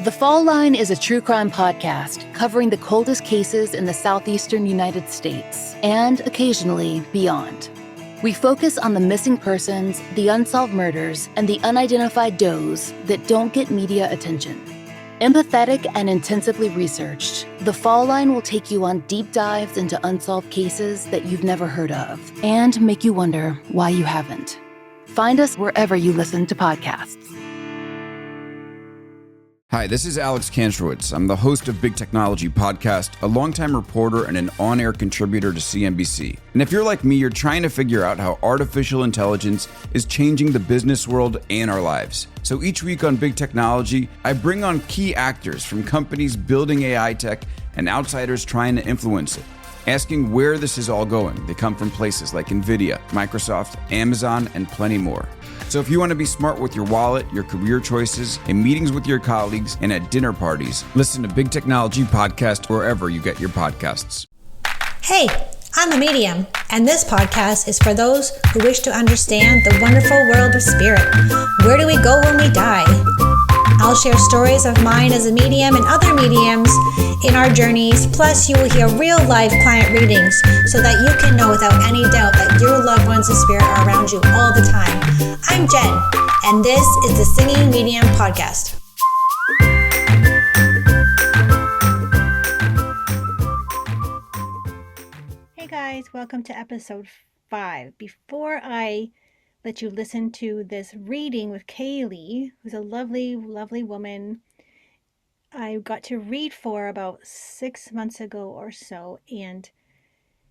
The Fall Line is a true crime podcast covering the coldest cases in the southeastern United States and occasionally beyond. We focus on the missing persons, the unsolved murders, and the unidentified does that don't get media attention. Empathetic and intensively researched, The Fall Line will take you on deep dives into unsolved cases that you've never heard of and make you wonder why you haven't. Find us wherever you listen to podcasts. Hi, this is Alex Kantrowitz. I'm the host of Big Technology Podcast, a longtime reporter and an on-air contributor to CNBC. And if you're like me, you're trying to figure out how artificial intelligence is changing the business world and our lives. So each week on Big Technology, I bring on key actors from companies building AI tech and outsiders trying to influence it, asking where this is all going. They come from places like NVIDIA, Microsoft, Amazon, and plenty more. So if you want to be smart with your wallet, your career choices, in meetings with your colleagues, and at dinner parties, listen to Big Technology Podcast wherever you get your podcasts. Hey, I'm a medium, and this podcast is for those who wish to understand the wonderful world of spirit. Where do we go when we die? I'll share stories of mine as a medium and other mediums in our journeys, plus you will hear real-life client readings so that you can know without any doubt that your loved ones in spirit are around you all the time. I'm Jen, and this is the Singing Medium Podcast. Hey guys, welcome to episode 5. Before I let you listen to this reading with Cayley, who's a lovely, lovely woman I got to read for about 6 months ago or so, and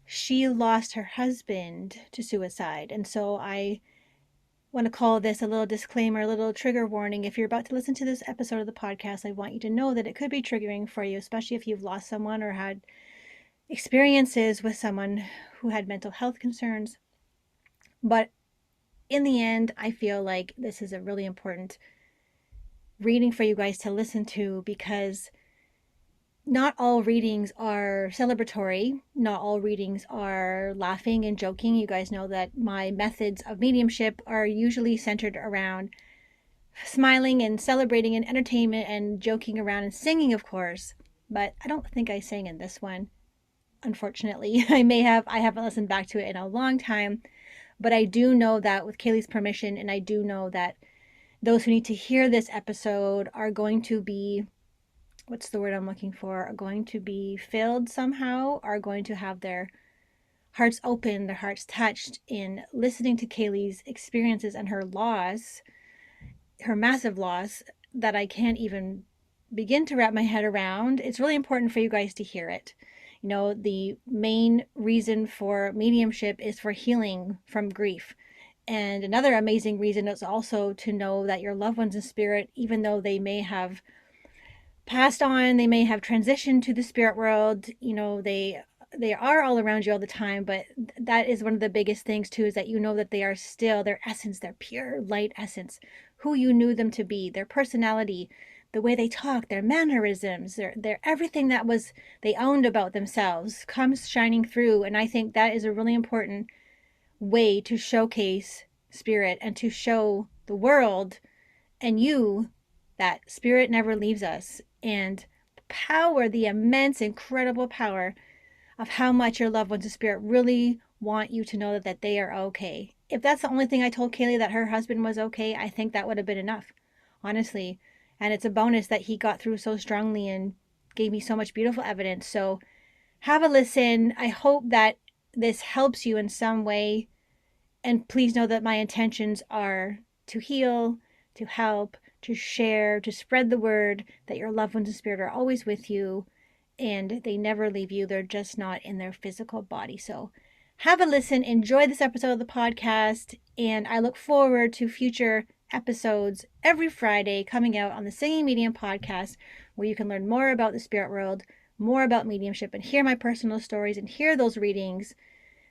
she lost her husband to suicide. And so I want to call this a little disclaimer, a little trigger warning. If you're about to listen to this episode of the podcast, I want you to know that it could be triggering for you, especially if you've lost someone or had experiences with someone who had mental health concerns. But in the end, I feel like this is a really important reading for you guys to listen to, because not all readings are celebratory. Not all readings are laughing and joking. You guys know that my methods of mediumship are usually centered around smiling and celebrating and entertainment and joking around and singing, of course. But I don't think I sang in this one, unfortunately. I haven't listened back to it in a long time. But I do know that with Cayley's permission, and I do know that those who need to hear this episode are going to be, what's the word I'm looking for, are going to be filled somehow, are going to have their hearts open, their hearts touched in listening to Cayley's experiences and her loss, her massive loss that I can't even begin to wrap my head around. It's really important for you guys to hear it. You know, the main reason for mediumship is for healing from grief. And another amazing reason is also to know that your loved ones in spirit, even though they may have passed on, they may have transitioned to the spirit world, you know, they are all around you all the time. But that is one of the biggest things too, is that you know that they are still their essence, their pure light essence, who you knew them to be, their personality, the way they talk, their mannerisms, their everything that was they owned about themselves comes shining through. And I think that is a really important way to showcase spirit and to show the world and you that spirit never leaves us, and the immense, incredible power of how much your loved ones in spirit really want you to know that they are okay. If that's the only thing I told Cayley, that her husband was okay, I think that would have been enough, honestly. And it's a bonus that he got through so strongly and gave me so much beautiful evidence. So have a listen. I hope that this helps you in some way. And please know that my intentions are to heal, to help, to share, to spread the word that your loved ones in spirit are always with you and they never leave you. They're just not in their physical body. So have a listen. Enjoy this episode of the podcast. And I look forward to future episodes every Friday coming out on the Singing Medium Podcast, where you can learn more about the spirit world, more about mediumship, and hear my personal stories and hear those readings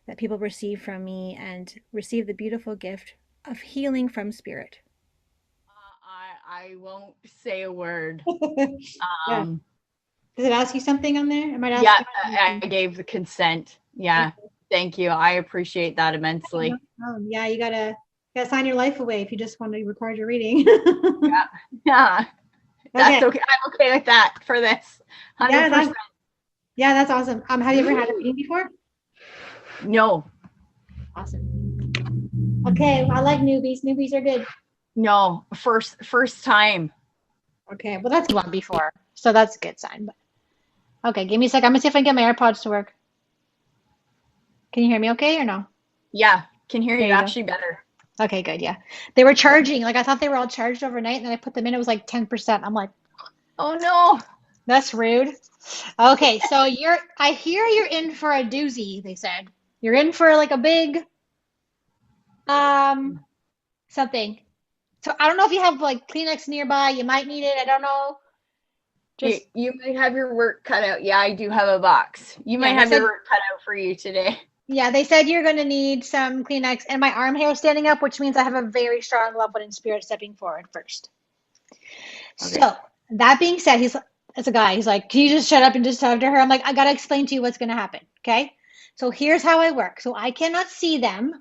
that people receive from me and receive the beautiful gift of healing from spirit. I won't say a word. Yeah. Does it ask you something on there? It might ask I gave the consent. Yeah. Okay. Thank you. I appreciate that immensely. Yeah, you gotta sign your life away if you just want to record your reading. Yeah. That's okay. I'm okay with that for this. 100%. Yeah, that's awesome. Have you ever had a reading before? No. Awesome. Okay, well, I like newbies. Newbies are good. No. First time. Okay, well, that's one before, so that's a good sign. But okay, give me a sec. I'm gonna see if I can get my AirPods to work. Can you hear me okay or no? Yeah. Can hear There you you go. actually better. Okay, good. Yeah, they were charging. Like I thought they were all charged overnight, and then I put them in. It was like 10%. I'm like, Oh no. that's rude. Okay, so I hear you're in for a doozy. They said you're in for like a big something. So I don't know if you have like Kleenex nearby. You might need it. I don't know. Just You might have your work cut out. Yeah, I do have a box. You yeah, might they have your said work cut out for you today. yeah, they said you're gonna need some Kleenex and my arm hair is standing up, which means I have a very strong loved one in spirit stepping forward first. Okay. So that being said, as a guy, he's like, can you just shut up and just talk to her? I'm like, I gotta explain to you what's gonna happen. Okay. So here's how I work. So I cannot see them.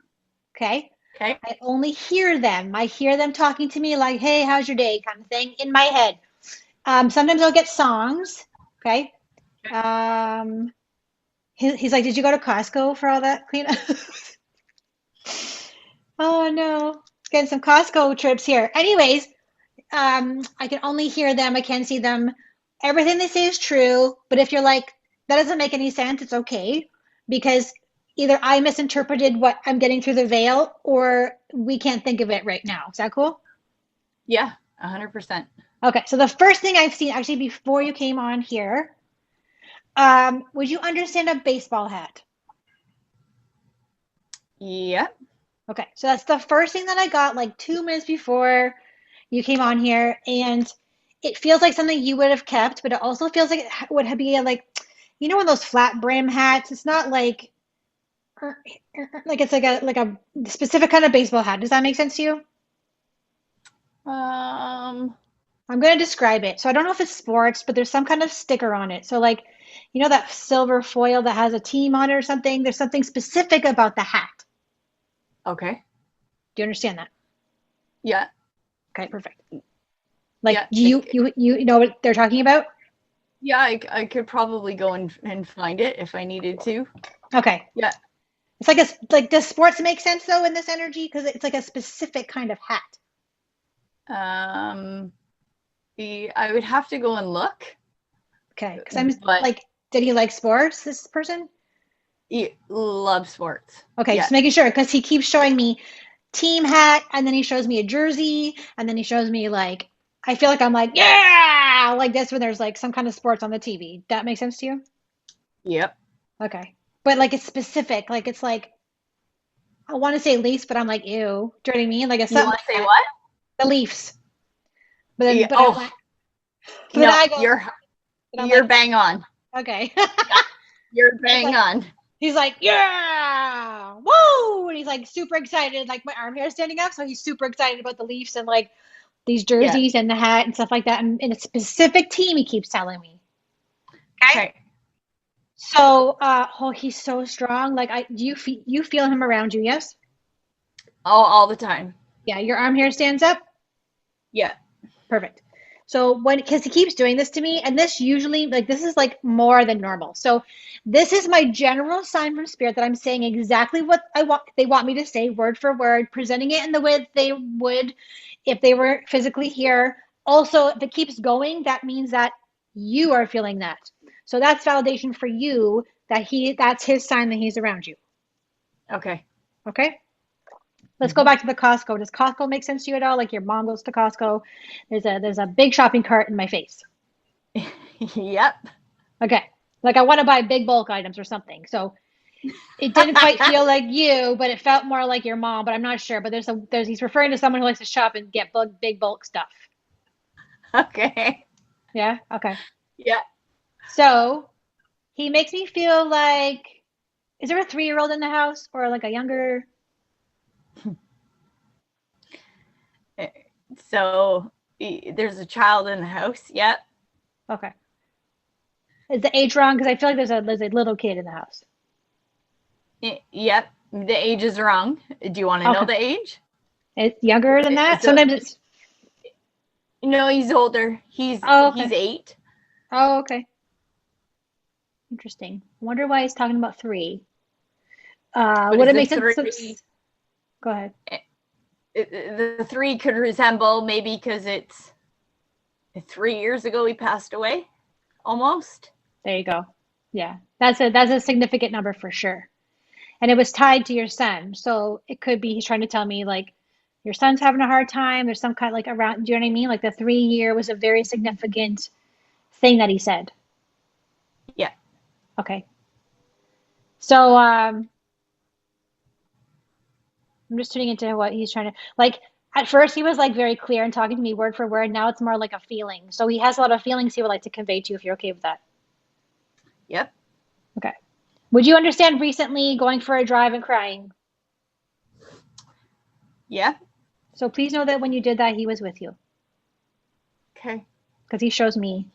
Okay. Okay. I only hear them. I hear them talking to me like, hey, how's your day? Kind of thing in my head. Sometimes I'll get songs. Okay. Um, he's like, did you go to Costco for all that cleanup? Oh no, getting some Costco trips here. Anyways, I can only hear them. I can't see them. Everything they say is true, but if you're like, that doesn't make any sense, it's okay because either I misinterpreted what I'm getting through the veil or we can't think of it right now. Is that cool? Yeah, 100%. Okay, so the first thing I've seen actually before you came on here, would you understand a baseball hat? Yep. Okay, so that's the first thing that I got like 2 minutes before you came on here, and it feels like something you would have kept, but it also feels like it would be like, you know, one of those flat brim hats. It's not like it's like a specific kind of baseball hat. Does that make sense to you? Um, I'm going to describe it. So I don't know if it's sports, but there's some kind of sticker on it. So like, you know that silver foil that has a team on it or something? There's something specific about the hat. okay. Do you understand that? Yeah. Okay, perfect. Like, Yeah. do you know what they're talking about? Yeah, I could probably go and find it if I needed to. Okay. Yeah. It's like does sports make sense though in this energy? Because it's like a specific kind of hat. Um, I would have to go and look, Okay. Because I'm but like, did he like sports, this person? he loves sports. Okay, Yeah. just making sure because he keeps showing me team hat and then he shows me a jersey and then he shows me like I feel like I'm like, yeah, like this when there's like some kind of sports on the TV. That makes sense to you? Yep. Okay. But like it's specific. Like it's like I want to say Leafs, but I'm like, ew. Do you know what I mean? Like it's You something want like to say that. what? The Leafs. But then Yeah. but I'm Oh, like but then no, I go but I'm you're like, bang on. okay. Yeah, you're He's bang like on. he's like, yeah, woo! And he's like super excited, like my arm hair is standing up, so he's super excited about the Leafs and like these Yeah. jerseys and the hat and stuff like that, and a specific team he keeps telling me. Okay. Okay. So, oh, he's so strong. Like, you feel him around you, yes? All the time. Yeah, your arm hair stands up. Yeah. Perfect. So because he keeps doing this to me, and this usually, like, this is like more than normal. So this is my general sign from spirit that I'm saying exactly what they want me to say, word for word, presenting it in the way that they would if they were physically here. Also, if it keeps going, that means that you are feeling that. So that's validation for you that that's his sign that he's around you. Okay. Okay? Let's go back to the Costco. Does Costco make sense to you at all? Like your mom goes to Costco. There's a big shopping cart in my face. Yep. Okay. Like I want to buy big bulk items or something. So it didn't quite feel like you, but it felt more like your mom, but I'm not sure. But he's referring to someone who likes to shop and get big bulk stuff. Okay. Yeah? Okay. Yeah. So he makes me feel like, is there a 3-year-old in the house or like a younger? So there's a child in the house. Yep. Okay. Is the age wrong? Because I feel like there's a little kid in the house. Yep. The age is wrong. Do you want to know Okay. the age? It's younger than that. So Sometimes it's No, he's older. He's Oh, he's okay. 8. Oh, okay. Interesting. Wonder why he's talking about 3. But Would is it the make sense? 3 Go ahead. the 3 could resemble maybe because it's 3 years ago he passed away, almost. There you go. Yeah, that's a significant number for sure. And it was tied to your son, so it could be he's trying to tell me like your son's having a hard time. There's some kind of like around. Do you know what I mean? Like the 3 year was a very significant thing that he said. Yeah. Okay. So I'm just tuning into what he's trying to like. At first, he was like very clear and talking to me word for word. Now it's more like a feeling. So he has a lot of feelings he would like to convey to you if you're okay with that. Yep. Okay. Would you understand recently going for a drive and crying? Yeah. So please know that when you did that, he was with you Okay. because he shows me.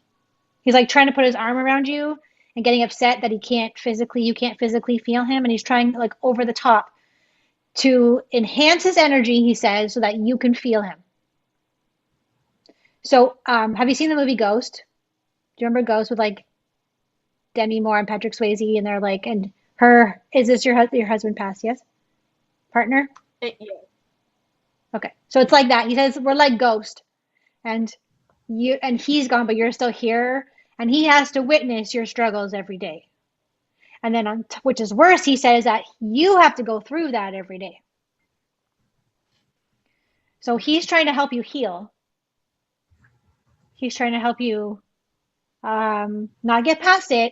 He's like trying to put his arm around you and getting upset that you can't physically feel him. And he's trying like over the top to enhance his energy, he says, so that you can feel him. So, have you seen the movie Ghost? Do you remember Ghost with like Demi Moore and Patrick Swayze? And they're like, and her, is this your husband passed? Yes? Partner? Yeah. Okay. So it's like that. He says, we're like Ghost. And and he's gone, but you're still here. And he has to witness your struggles every day. And then, which is worse, he says that you have to go through that every day. So he's trying to help you heal. He's trying to help you not get past it,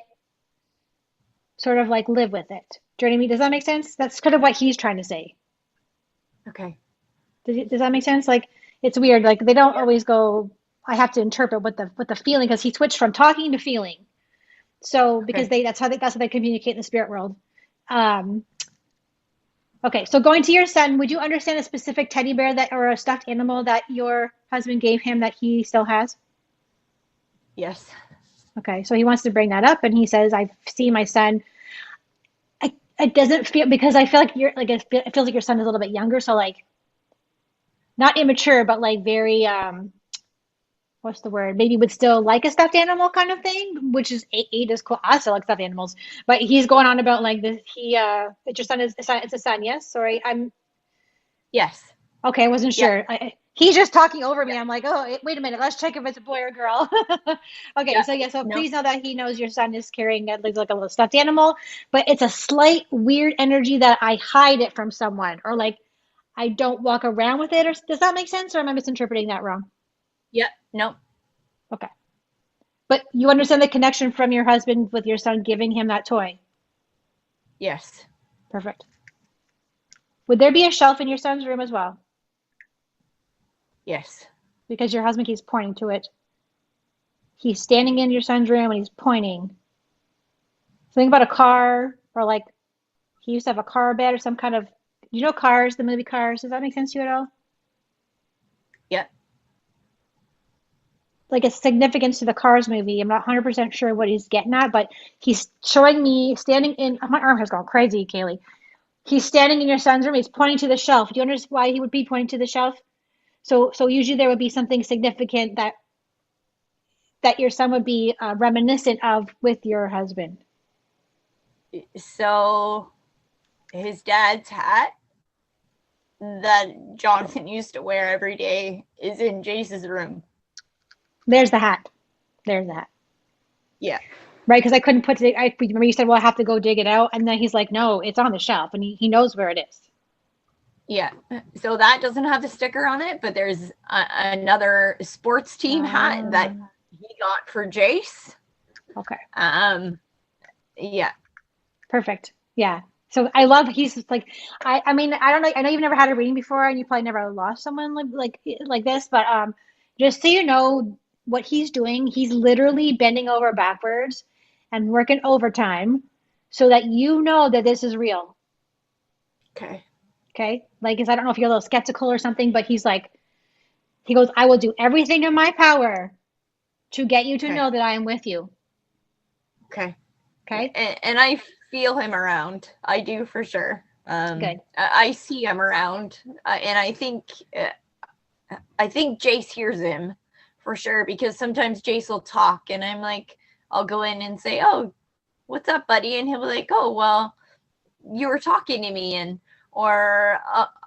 sort of like live with it. Do you know what I mean? Does that make sense? That's kind of what he's trying to say. Okay. Does that make sense? Like it's weird. Like they don't Yep. always go. I have to interpret what the feeling because he switched from talking to feeling. So because Okay. that's how they communicate in the spirit world. Um, okay, so going to your son, would you understand a specific teddy bear that or a stuffed animal that your husband gave him that he still has? Yes. Okay, so he wants to bring that up, and he says, "I see my son. It doesn't feel because I feel like you're like it feels like your son is a little bit younger, so like not immature, but like very what's the word? Maybe would still like a stuffed animal kind of thing, which is eight is cool. I still like stuffed animals, but he's going on about like this. That your son is it's a son, yes? Sorry, I'm Yes. okay. I wasn't Yep. sure. He's just talking over me. Yep. I'm like, oh, wait a minute. Let's check if it's a boy or girl. Okay, Yep. so yeah, so No. please know that he knows your son is carrying like a little stuffed animal, but it's a slight weird energy that I hide it from someone, or like I don't walk around with it. Or does that make sense, or am I misinterpreting that wrong? Yep. No. Okay. But you understand the connection from your husband with your son giving him that toy. Yes. Perfect. Would there be a shelf in your son's room as well? Yes. Because your husband keeps pointing to it. He's standing in your son's room and he's pointing. Something about a car or like he used to have a car bed or some kind of, you know, Cars, the movie Cars. Does that make sense to you at all? Yep. Like a significance to the Cars movie. I'm not 100% sure what he's getting at, but he's showing me standing in, my arm has gone crazy, Kaylee. He's standing in your son's room. He's pointing to the shelf. Do you understand why he would be pointing to the shelf? So usually there would be something significant that your son would be reminiscent of with your husband. So his dad's hat that Jonathan used to wear every day is in Jace's room. There's the hat. There's the hat. Yeah. Right, because I couldn't put it. I remember you said, "Well, I have to go dig it out," and then he's like, "No, it's on the shelf," and he knows where it is. Yeah. So that doesn't have the sticker on it, but there's another sports team hat that he got for Jace. Okay. Yeah. Perfect. Yeah. So I love he's just like I mean I don't know I know you've never had a reading before and you probably never lost someone like this, but just so you know what he's doing, he's literally bending over backwards and working overtime so that you know that this is real. Okay. Okay? Like, 'cause I don't know if you're a little skeptical or something, but he's like he goes, I will do everything in my power to get you to Okay. know that I am with you. Okay. Okay? And I feel him around. I do for sure. Good. I see him around, and I think Jace hears him for sure, because sometimes Jace will talk and I'm like, I'll go in and say, oh, what's up, buddy? And he'll be like, oh, well, you were talking to me, and or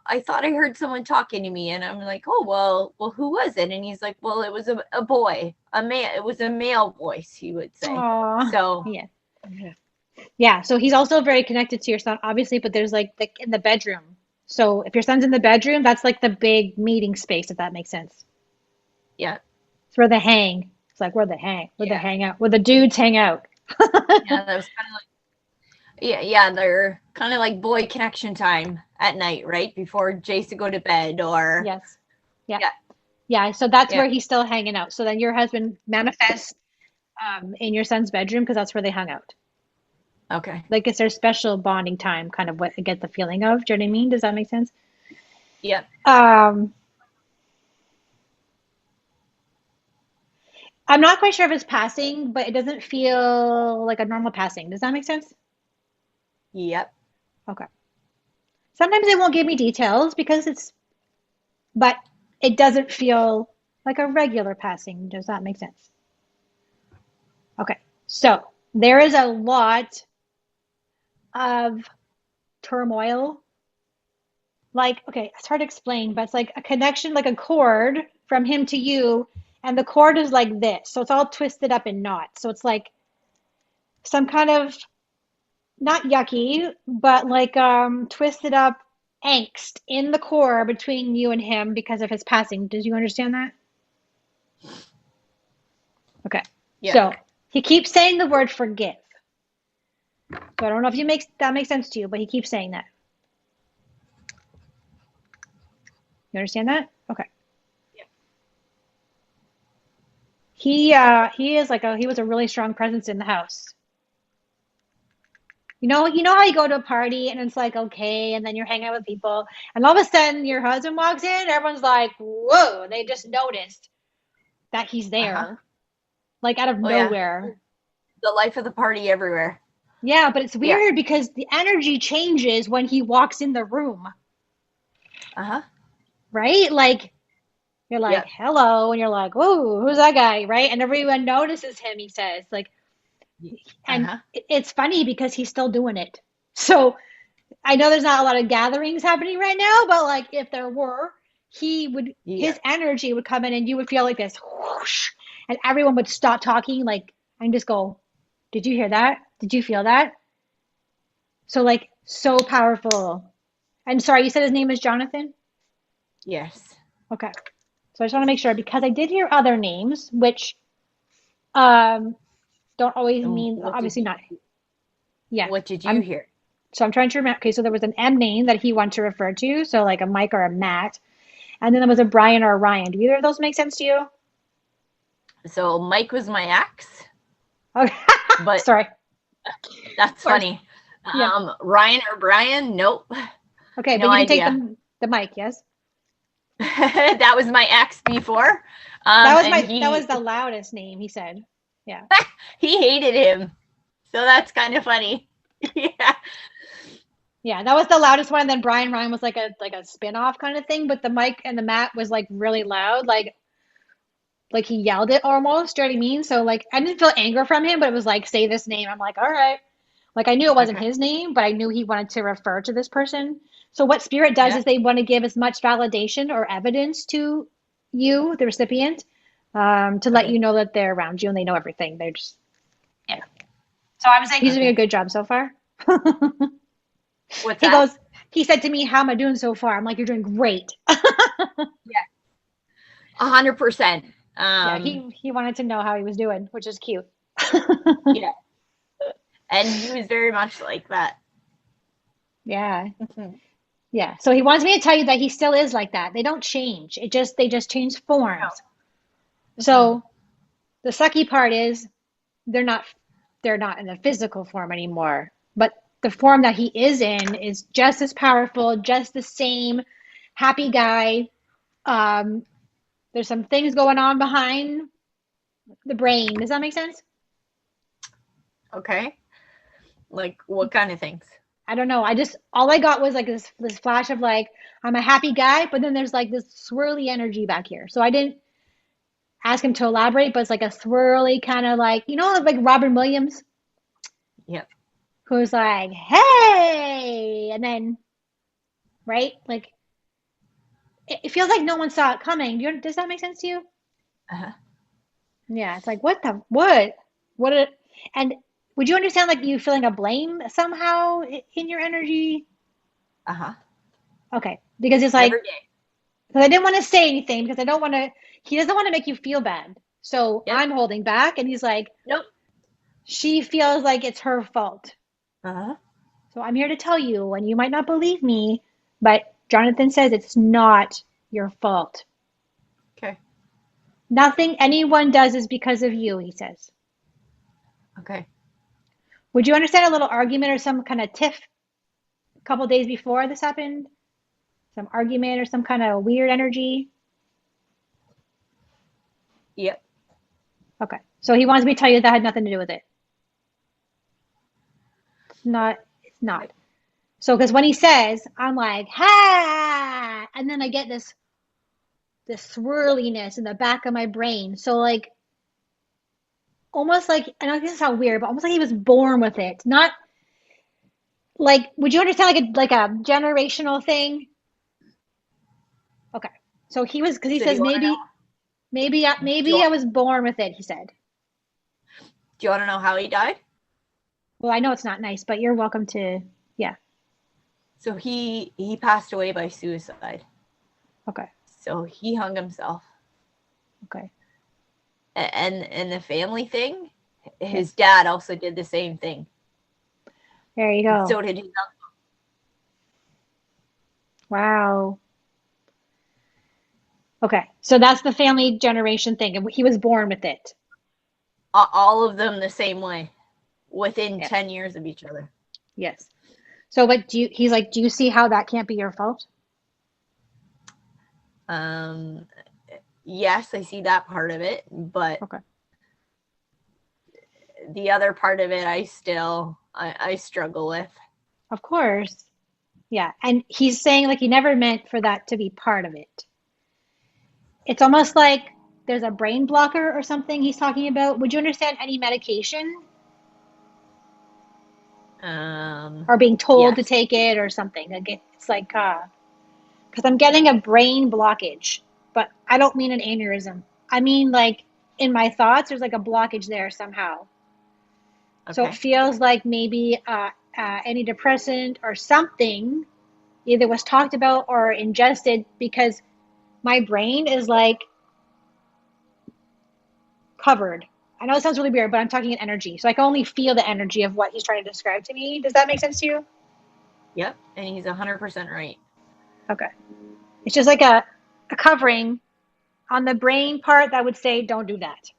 I thought I heard someone talking to me, and I'm like, oh, well, who was it? And he's like, well, it was a boy, a man. It was a male voice, he would say. Aw. So Yeah. Yeah. So he's also very connected to your son, obviously, but there's like in the bedroom. So if your son's in the bedroom, that's like the big meeting space, if that makes sense. yeah, It's where they hang. It's like where they yeah, hang out, where the dudes hang out. yeah. That was kind of like, yeah. They're kind of like boy connection time at night, right before Jace to go to bed, or Yes. Yeah. yeah, Yeah. So that's yeah. where he's still hanging out. So then your husband manifests in your son's bedroom because that's where they hung out. Okay. Like it's their special bonding time, kind of what I get the feeling of. Do you know what I mean? Does that make sense? Yeah. Um, I'm not quite sure if it's passing, but it doesn't feel like a normal passing. Does that make sense? Yep. Okay. Sometimes they won't give me details but it doesn't feel like a regular passing. Does that make sense? Okay. So there is a lot of turmoil. Like, okay, it's hard to explain, but it's like a connection, like a cord from him to you, and the cord is like this. So it's all twisted up in knots. So it's like some kind of not yucky, but like twisted up angst in the core between you and him because of his passing. Did you understand that? Okay. Yeah. So he keeps saying the word forgive. So I don't know if that makes sense to you, but he keeps saying that. You understand that? Okay. Yeah. He is like he was a really strong presence in the house. You know how you go to a party and it's like okay, and then you're hanging out with people, and all of a sudden your husband walks in, everyone's like, whoa, they just noticed that he's Uh-huh. there, like out of Oh yeah. nowhere. The life of the party everywhere. Yeah, but it's Yeah. weird because the energy changes when he walks in the room, Uh-huh. right? Like you're like, Yeah. hello, and you're like, whoa, who's that guy, right? And everyone notices him, he says, like, and Uh-huh. it's funny because he's still doing it. So I know there's not a lot of gatherings happening right now, but like if there were, Yeah. his energy would come in and you would feel like this whoosh, and everyone would stop talking, like, and just go, did you hear that? Did you feel that? So like so powerful. And sorry, you said his name is Jonathan? Yes. Okay. So I just want to make sure because I did hear other names, which um don't always And mean obviously not. Yeah. what did you I'm hear? so I'm trying to remember. Okay, so there was an M name that he wanted to refer to, so like a Mike or a Matt, and then there was a Brian or a Ryan. Do either of those make sense to you? So Mike was my ex, Okay. but Sorry. that's Of course. funny. Yeah. Ryan or Brian? Nope. Okay, No but you can take idea. the mic, yes? That was my ex before. That was the loudest name he said. Yeah. he hated him. So that's kind of funny. Yeah. Yeah, that was the loudest one. And then Brian Ryan was like a spin-off kind of thing, but the Mike and the Matt was like really loud, like he yelled it almost. Do you know what I mean? So like I didn't feel anger from him, but it was like say this name. I'm like, all right. Like I knew it wasn't Okay. his name, but I knew he wanted to refer to this person. So what spirit does Yeah. is they want to give as much validation or evidence to you, the recipient, to let Okay. you know that they're around you and they know everything. They're just yeah. So I was saying he's doing a Okay. good job so far. What's He that? goes, he said to me, "How am I doing so far?" I'm like, "You're doing great." Yeah. 100%. Yeah, he wanted to know how he was doing, which is cute. Yeah. And he was very much like that. Yeah. Mhm. Yeah. So he wants me to tell you that he still is like that. They don't change. They just change forms. Mhm. So the sucky part is they're not they're not in the physical form anymore. But the form that he is in is just as powerful, just the same happy guy. Um, there's some things going on behind the brain. Does that make sense? Okay. Like what kind of things? I don't know. All I got was like this flash of like I'm a happy guy, but then there's like this swirly energy back here. So ask him to elaborate, but it's like a swirly kind of like, like Robin Williams, Yep. who's like, hey, and then, right? Like, it feels like no one saw it coming. Does that make sense to you? Uh-huh. Yeah, it's like, what, and would you understand like you feeling a blame somehow in your energy? Uh-huh. Okay, because it's like, Every day. because I didn't want to say anything because he doesn't want to make you feel bad. So Yep. I'm holding back, and he's like, Nope. she feels like it's her fault. Uh-huh. So I'm here to tell you, and you might not believe me, but Jonathan says it's not your fault. Okay. Nothing anyone does is because of you, he says. Okay. Would you understand a little argument or some kind of tiff a couple days before this happened? Some argument or some kind of weird energy? Yep. Okay. So he wants me to tell you that had nothing to do with it. It's not. So, because when he says, I'm like, ha, and then I get this swirliness in the back of my brain. So, like, almost like, I know this sounds weird, but almost like he was born with it. Not like, would you understand like a generational thing? Okay. So he was, because he So do says you want to know? Do you, maybe I was born with it. He said. do you want to know how he died? Well, I know it's not nice, but you're welcome to. Yeah. So he passed away by suicide. Okay. So he hung himself. Okay. And the family thing, his Yes. dad also did the same thing. There you And go. so did his uncle. Wow. Okay. So that's the family generation thing, and he was born with it. All of them the same way, within Yes. 10 years of each other. Yes. So, but he's like, do you see how that can't be your fault? Um, yes, I see that part of it, but Okay. the other part of it, I struggle with. Of course. Yeah. And he's saying like he never meant for that to be part of it. It's almost like there's a brain blocker or something he's talking about. Would you understand any medication or being told to Yes. take it or something? Like it's like, because I'm getting a brain blockage, but I don't mean an aneurysm. I mean like in my thoughts, there's like a blockage there somehow. So it Okay. feels like maybe antidepressant or something either was talked about or ingested because my brain is like covered. I know it sounds really weird, but I'm talking in energy. So I can only feel the energy of what he's trying to describe to me. Does that make sense to you? Yep. And he's 100% right. Okay. It's just like a covering on the brain part that would say, don't do that.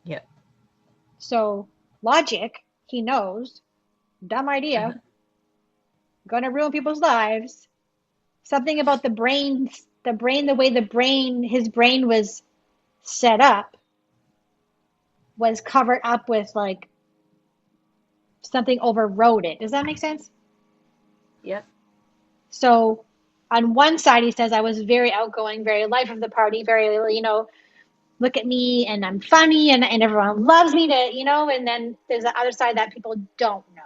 Yep. So logic, he knows, dumb idea, gonna ruin people's lives. Something about the way his brain was set up was covered up with like something overrode it. Does that make sense? Yep. So on one side, he says, I was very outgoing, very life of the party, very, look at me and I'm funny and everyone loves me and then there's the other side that people don't know.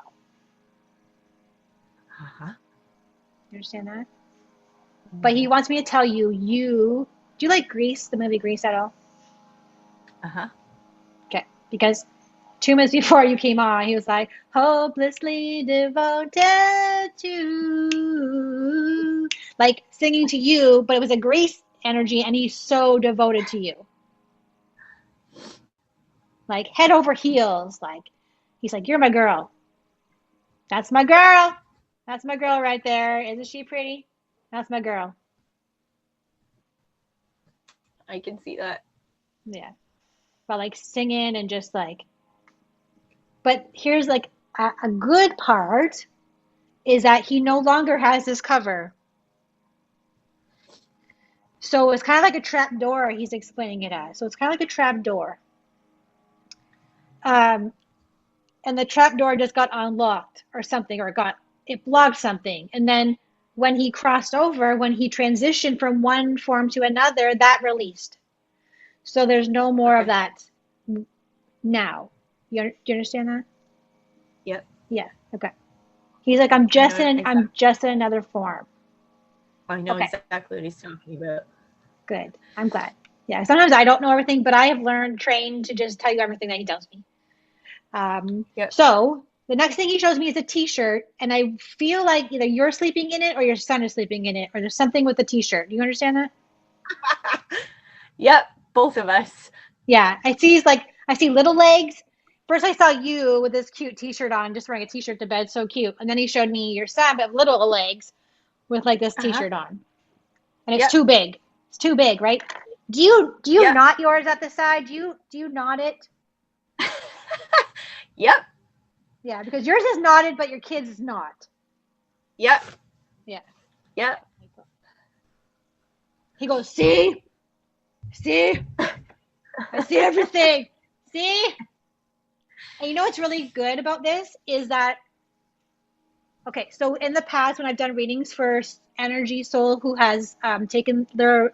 Uh-huh. You understand that? But he wants me to tell you, do you like Grease, the movie Grease at all? Uh-huh. Okay. Because 2 minutes before you came on, he was like, hopelessly devoted to, like singing to you, but it was a Grace energy, and he's so devoted to you. Like head over heels. Like, he's like, you're my girl. That's my girl. That's my girl right there. Isn't she pretty? That's my girl. I can see that. Yeah. But like singing and just like, but here's like a good part is that he no longer has this cover. So it's kind of like a trap door, he's explaining it as. So it's kind of like a trap door. Um, and the trap door just got unlocked or something, or it blocked something. And then when he crossed over, when he transitioned from one form to another, that released. So there's no more of Okay. that now. Do you understand that? Yep. Yeah. Okay. He's like, Yep. I'm just in another form. I know Okay. exactly what he's talking about. Good. I'm glad. Yeah. Sometimes I don't know everything, but I have trained to just tell you everything that he tells me. Yep. So the next thing he shows me is a t-shirt, and I feel like either you're sleeping in it or your son is sleeping in it, or there's something with the t-shirt. Do you understand that? Yep. Both of us. Yeah. I see little legs. First I saw you with this cute t-shirt on, just wearing a t-shirt to bed, so cute. And then he showed me your son, but little legs with like this Uh-huh. t-shirt on. And it's Yep. too big. It's too big, right? Do you Yep. knot yours at the side? Do you knot it? Yep. Yeah, because yours is knotted, but your kid's is not. Yep. Yeah. Yep. He goes, see? See? I see everything. See? And you know what's really good about this is that, okay, so in the past, when I've done readings for energy soul who has taken their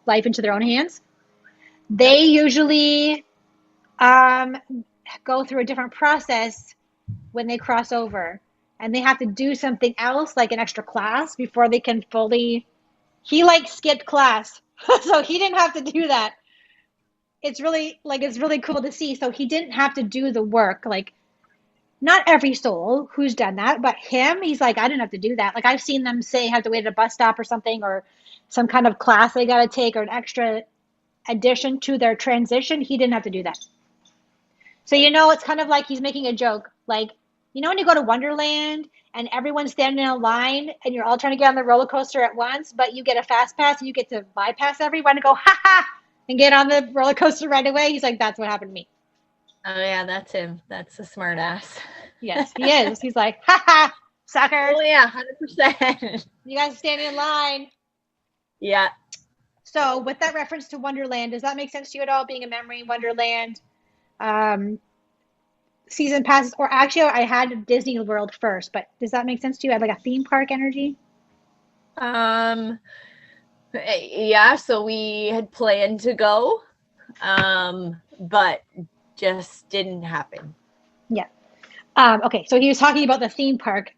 life into their own hands, Yep. they usually um, go through a different process when they cross over. And they have to do something else, like an extra class, before they can fully. He like skipped class, so he didn't have to do that. It's really cool to see. So he didn't have to do the work. Like not every soul who's done that, but him, he's like, I didn't have to do that. Like I've seen them say have to wait at a bus stop or something, or some kind of class they got to take, or an extra addition to their transition. He didn't have to do that. So it's kind of like he's making a joke. Like, when you go to Wonderland and everyone's standing in a line and you're all trying to get on the roller coaster at once, but you get a fast pass and you get to bypass everyone and go, ha ha, and get on the roller coaster right away. He's like, that's what happened to me. Oh yeah, that's him. That's a smart ass. Yes, he is. He's like, ha ha, suckers. Oh yeah, 100%. You guys standing in line. Yeah. So with that reference to Wonderland, does that make sense to you at all? Being a memory, Wonderland, um, season passes, or actually I had Disney World first, but does that make sense to you? I had like a theme park energy. Um. Yeah. So we had planned to go, but just didn't happen. Yeah. Okay, so he was talking about the theme park,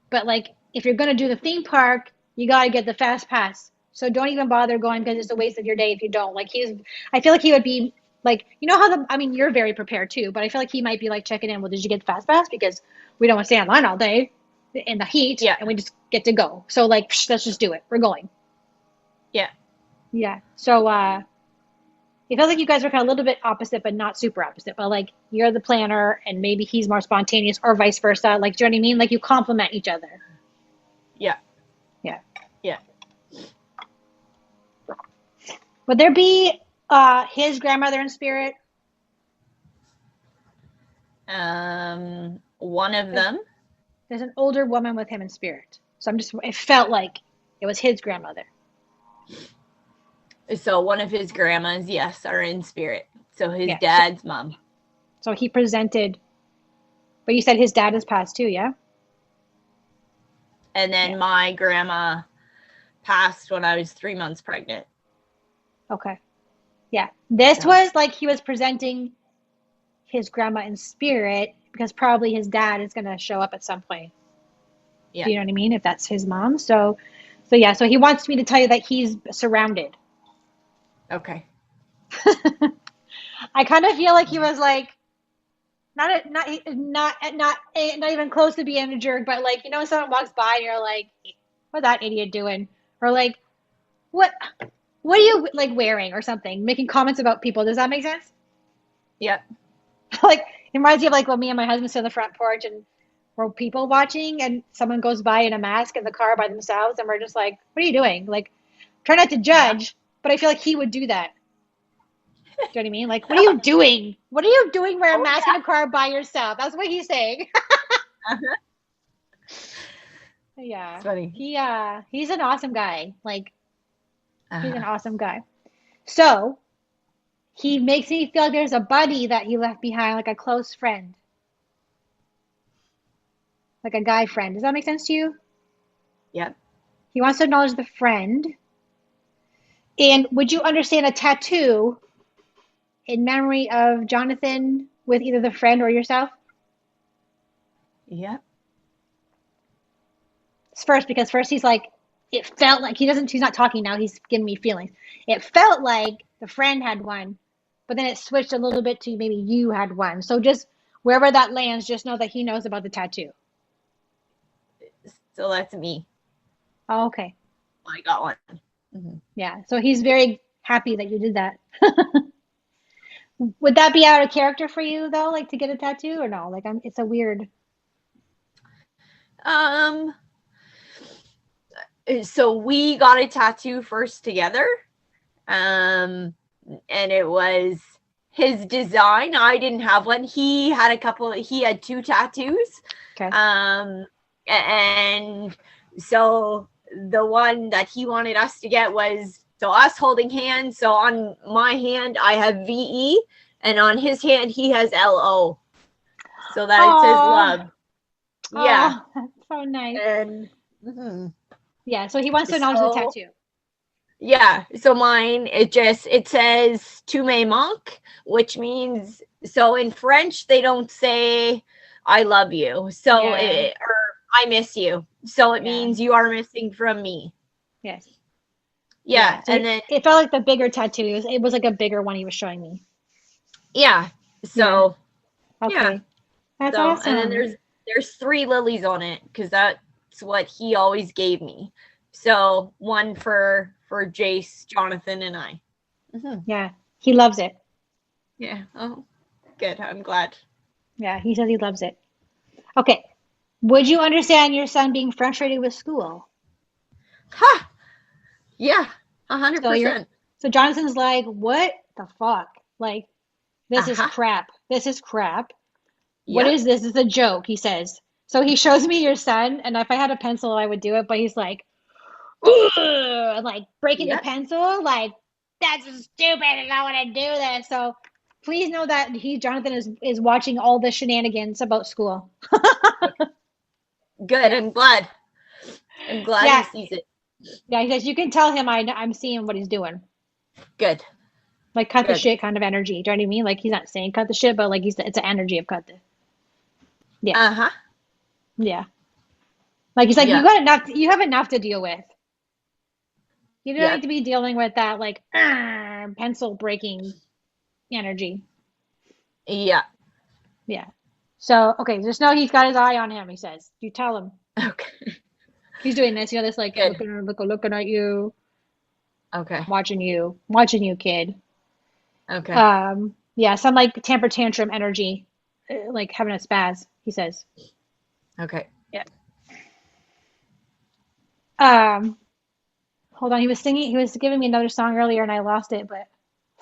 but like if you're gonna do the theme park, you gotta get the fast pass. So don't even bother going because it's a waste of your day if you don't. I feel like he would be like, I mean, you're very prepared too, but I feel like he might be like checking in. Well, did you get the fast pass? Because we don't want to stay online all day in the heat, Yeah. and we just get to go. So like, let's just do it. We're going. Yeah. Yeah. So it feels like you guys are kind of a little bit opposite, but not super opposite. But like you're the planner, and maybe he's more spontaneous, or vice versa. Like, do you know what I mean? Like you complement each other. Yeah. Yeah. Yeah. Would there be his grandmother in spirit? One of them. There's an older woman with him in spirit. So it felt like it was his grandmother. So one of his grandmas, yes, are in spirit. So his Yeah. dad's mom. So he presented, but you said his dad has passed too, yeah? And then my grandma passed when I was 3 months pregnant. Okay. Yeah. This was like he was presenting his grandma in spirit because probably his dad is going to show up at some point. Yeah. Do you know what I mean? If that's his mom. So yeah. So he wants me to tell you that he's surrounded. Okay. I kind of feel like he was like not even close to being a jerk, but like someone walks by and you're like, what that idiot doing? Or like, what are you like wearing or something? Making comments about people. Does that make sense? Yep. Like it reminds me of like when me and my husband sit on the front porch and we're people watching and someone goes by in a mask in the car by themselves and we're just like, what are you doing? Like try not to judge, but I feel like he would do that. Do you know what I mean? Like, what are you doing? What are you doing wearing a mask in a car by yourself? That's what he's saying. Uh-huh. Yeah. It's funny. He's an awesome guy. Like he's an awesome guy. So he makes me feel like there's a buddy that he left behind, like a close friend. Like a guy friend. Does that make sense to you? Yep. He wants to acknowledge the friend. And would you understand a tattoo in memory of Jonathan with either the friend or yourself? Yep. First, because first he's like, it felt like he's not talking now, he's giving me feelings. It felt like the friend had one, but then it switched a little bit to maybe you had one. So just wherever that lands, just know that he knows about the tattoo. So that's me. Oh, okay. I got one. Mm-hmm. Yeah. So he's very happy that you did that. Would that be out of character for you though, like to get a tattoo or no? Like it's a weird. So we got a tattoo first together. And it was his design. I didn't have one. He had two tattoos. Okay. And so the one that he wanted us to get was us holding hands. So on my hand I have VE, and on his hand he has LO. So that it says love. Yeah. That's so nice. And yeah, so he wants to acknowledge the tattoo. Yeah, so mine, it says "Tu me manques," which means, so in French they don't say "I love you," so or "I miss you," so it means you are missing from me. Yes. Yeah, so and then it felt like the bigger tattoo. It was like a bigger one he was showing me. Yeah. So okay, that's so, awesome. And then there's 3 lilies on it because that's what he always gave me. So one for Jace, Jonathan, and I. Mm-hmm. Yeah, he loves it. Yeah. Oh, good. I'm glad. Yeah, he says he loves it. Okay. Would you understand your son being frustrated with school? Ha! Yeah, 100%. So Jonathan's like, what the fuck? Like, this is crap. This is crap. What is this? It's a joke, he says. So he shows me your son, and if I had a pencil, I would do it, but he's like, ugh, like breaking the pencil, like, that's stupid, I don't want to do this. So please know that Jonathan is watching all the shenanigans about school. Good. I'm glad he sees it. Yeah, he says you can tell him I'm seeing what he's doing. Good. Like cut the shit kind of energy. Do you know what I mean? Like he's not saying cut the shit, but like it's an energy of cut the. Yeah. Uh-huh. Yeah. Like he's like, you have enough to deal with. You don't need to be dealing with that like pencil breaking energy. Yeah. Yeah. So okay, just know he's got his eye on him, he says. You tell him. Okay. He's doing this, this like looking at you. Okay. Watching you, kid. Okay. Yeah, some like temper tantrum energy, like having a spaz, he says. Okay. Yeah. Hold on, he was giving me another song earlier and I lost it, but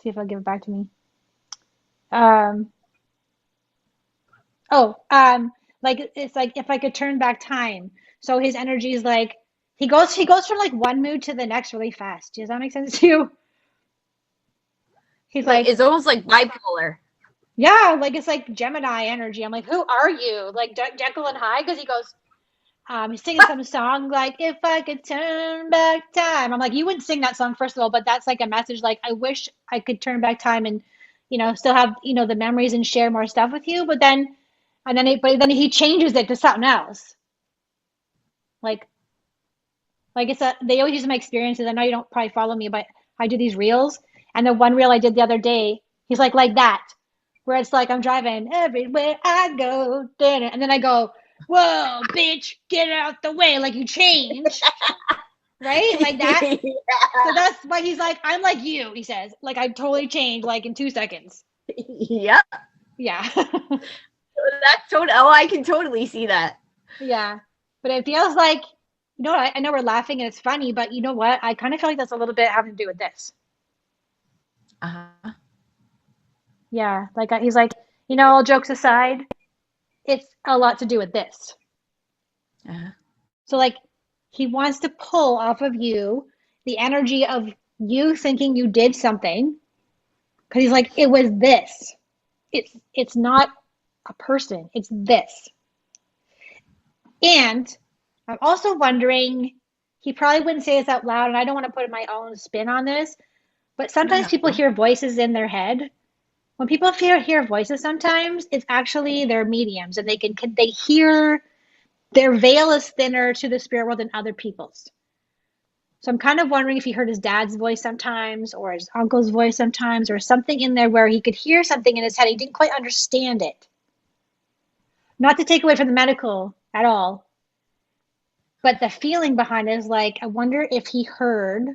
see if he'll give it back to me. Like it's like if I could turn back time. So his energy is like he goes from like one mood to the next really fast. Does that make sense to you? He's like it's almost like bipolar. Yeah, like it's like Gemini energy. I'm like, who are you? Like Jekyll and Hyde? Because he goes, he's singing some song like, if I could turn back time. I'm like, you wouldn't sing that song, first of all, but that's like a message like, I wish I could turn back time and, still have, the memories and share more stuff with you. But then he changes it to something else. Like they always use my experiences. I know you don't probably follow me, but I do these reels. And the one reel I did the other day, he's like that. Where it's like I'm driving everywhere I go, and then I go, whoa, bitch, get out the way, like you change, right? Like that. Yeah. So that's why he's like, I'm like you, he says. Like I totally changed like in 2 seconds. Yep. Yeah. I can totally see that. Yeah. But it feels like, I know we're laughing and it's funny, but you know what? I kind of feel like that's a little bit having to do with this. Uh-huh. Yeah, like he's like, all jokes aside, it's a lot to do with this. Uh-huh. So like he wants to pull off of you the energy of you thinking you did something, because he's like, it was this. It's not a person, it's this. And I'm also wondering, he probably wouldn't say this out loud, and I don't want to put my own spin on this, but sometimes people hear voices in their head. when people hear voices sometimes, it's actually their mediums and they hear their veil is thinner to the spirit world than other people's. So I'm kind of wondering if he heard his dad's voice sometimes or his uncle's voice sometimes or something in there where he could hear something in his head. He didn't quite understand it. Not to take away from the medical at all, but the feeling behind it is like, I wonder if he heard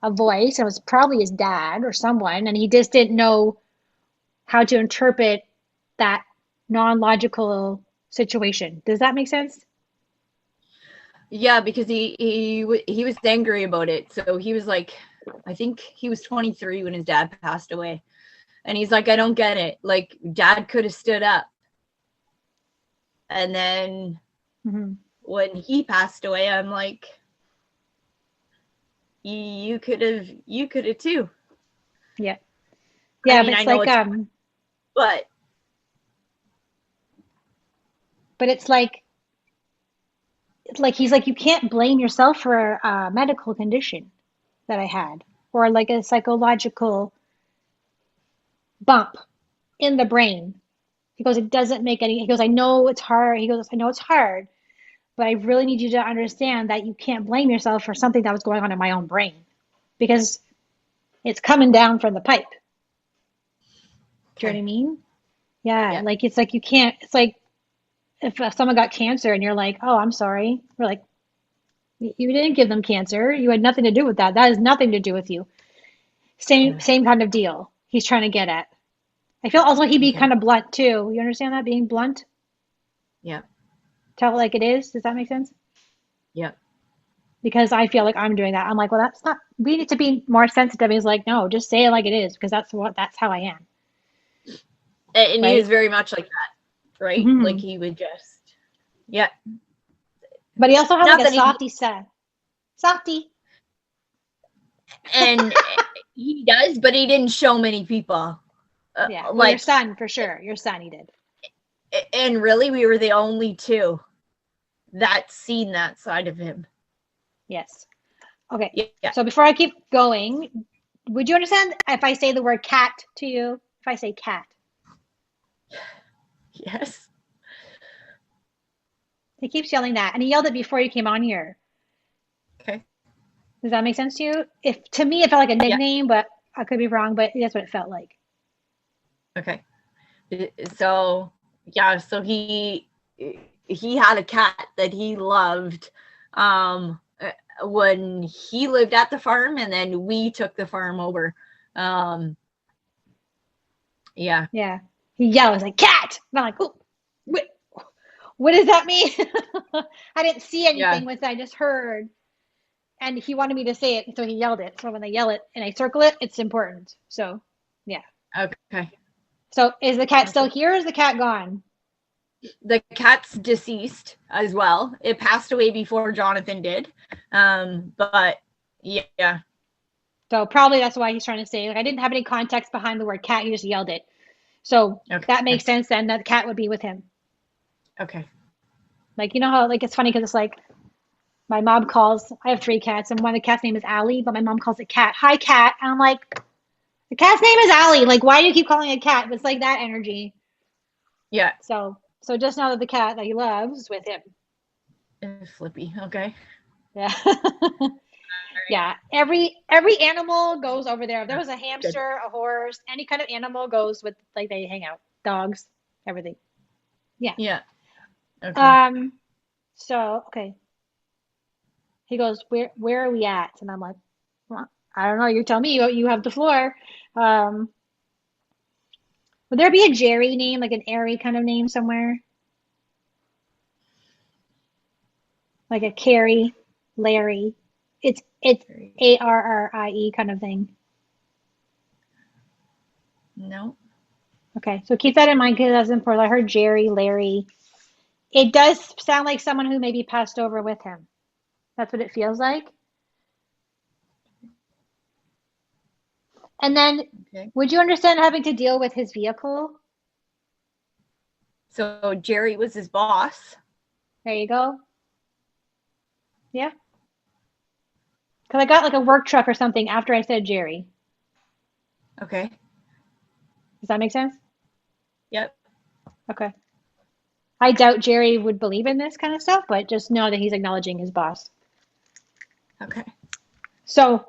a voice and it was probably his dad or someone, and he just didn't know how to interpret that non-logical situation. Does that make sense? Yeah, because he was angry about it. So he was like, I think he was 23 when his dad passed away. And he's like, I don't get it. Like, dad could have stood up. And then when he passed away, I'm like, you could have too. Yeah. Yeah, I mean, but I know it's but it's like he's like, you can't blame yourself for a medical condition that I had or like a psychological bump in the brain. He goes, it doesn't make any, he goes, I know it's hard. He goes, I know it's hard, but I really need you to understand that you can't blame yourself for something that was going on in my own brain because it's coming down from the pipe. Do you know what I mean? Yeah. Like, it's like, you can't, it's like if someone got cancer and you're like, oh, I'm sorry. We're like, you didn't give them cancer. You had nothing to do with that. That has nothing to do with you. Same kind of deal he's trying to get at. I feel also he'd be kind of blunt too. You understand that? Being blunt? Yeah. Tell it like it is. Does that make sense? Yeah. Because I feel like I'm doing that. I'm like, well, that's not, we need to be more sensitive. He's like, no, just say it like it is because that's how I am. And right? he was very much like that, right? Mm-hmm. Like he would just, yeah. But he also has like a softy set. Softy. And he does, but he didn't show many people. Yeah, well, like your son, for sure. Your son, he did. And really, we were the only two that seen that side of him. Yes. Okay. Yeah. So before I keep going, would you understand if I say the word cat to you? If I say cat. Yes. He keeps yelling that, and he yelled it before you came on here. Okay. Does that make sense to you? To me, it felt like a nickname, but I could be wrong, but that's what it felt like. Okay. So, yeah, so he had a cat that he loved when he lived at the farm, and then we took the farm over. Yeah. Yeah. He yells like cat. And I'm like, oh, what does that mean? I didn't see anything with it. I just heard. And he wanted me to say it, so he yelled it. So when I yell it and I circle it, it's important. So, yeah. Okay. So is the cat still here or is the cat gone? The cat's deceased as well. It passed away before Jonathan did. But yeah. So probably that's why he's trying to say, like, I didn't have any context behind the word cat. He just yelled it. So that makes sense then that the cat would be with him. Okay. Like, you know how, like, it's funny because it's like my mom calls, I have 3 cats and one of the cat's name is Allie, but my mom calls it Cat. Hi, Cat. And I'm like, the cat's name is Allie. Like, why do you keep calling it a cat? It's like that energy. Yeah. So just know that the cat that he loves is with him. Flippy. Okay. Yeah. Yeah. Every animal goes over there. If there was a hamster, a horse, any kind of animal goes with, like, they hang out. Dogs, everything. Yeah. Yeah. Okay. So, okay. He goes, where are we at? And I'm like, well, I don't know. You tell me. You have the floor. Would there be a Jerry name, like an airy kind of name somewhere? Like a Carrie, Larry. It's Arrie kind of thing. No. Okay, so keep that in mind because that's important. I heard Jerry, Larry. It does sound like someone who maybe passed over with him. That's what it feels like. And then, would you understand having to deal with his vehicle? So Jerry was his boss. There you go. Yeah. Because I got like a work truck or something after I said Jerry. Okay. Does that make sense? Yep. Okay. I doubt Jerry would believe in this kind of stuff, but just know that he's acknowledging his boss. Okay. So,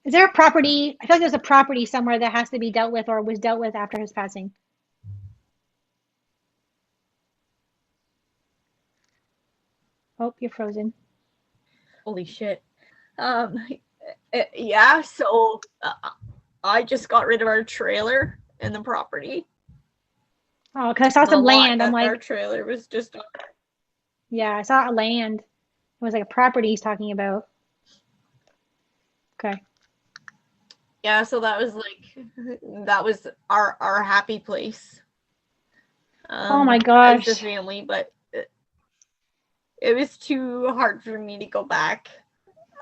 is there a property? I feel like there's a property somewhere that has to be dealt with or was dealt with after his passing. Oh, you're frozen. Holy shit. Yeah, so I just got rid of our trailer and the property. Oh, because I saw The some lot land. I'm that our like, trailer was just on. yeah, I saw a land. It was like a property he's talking about. Okay. Yeah, so that was our happy place. Oh my As the gosh. family, but it was too hard for me to go back.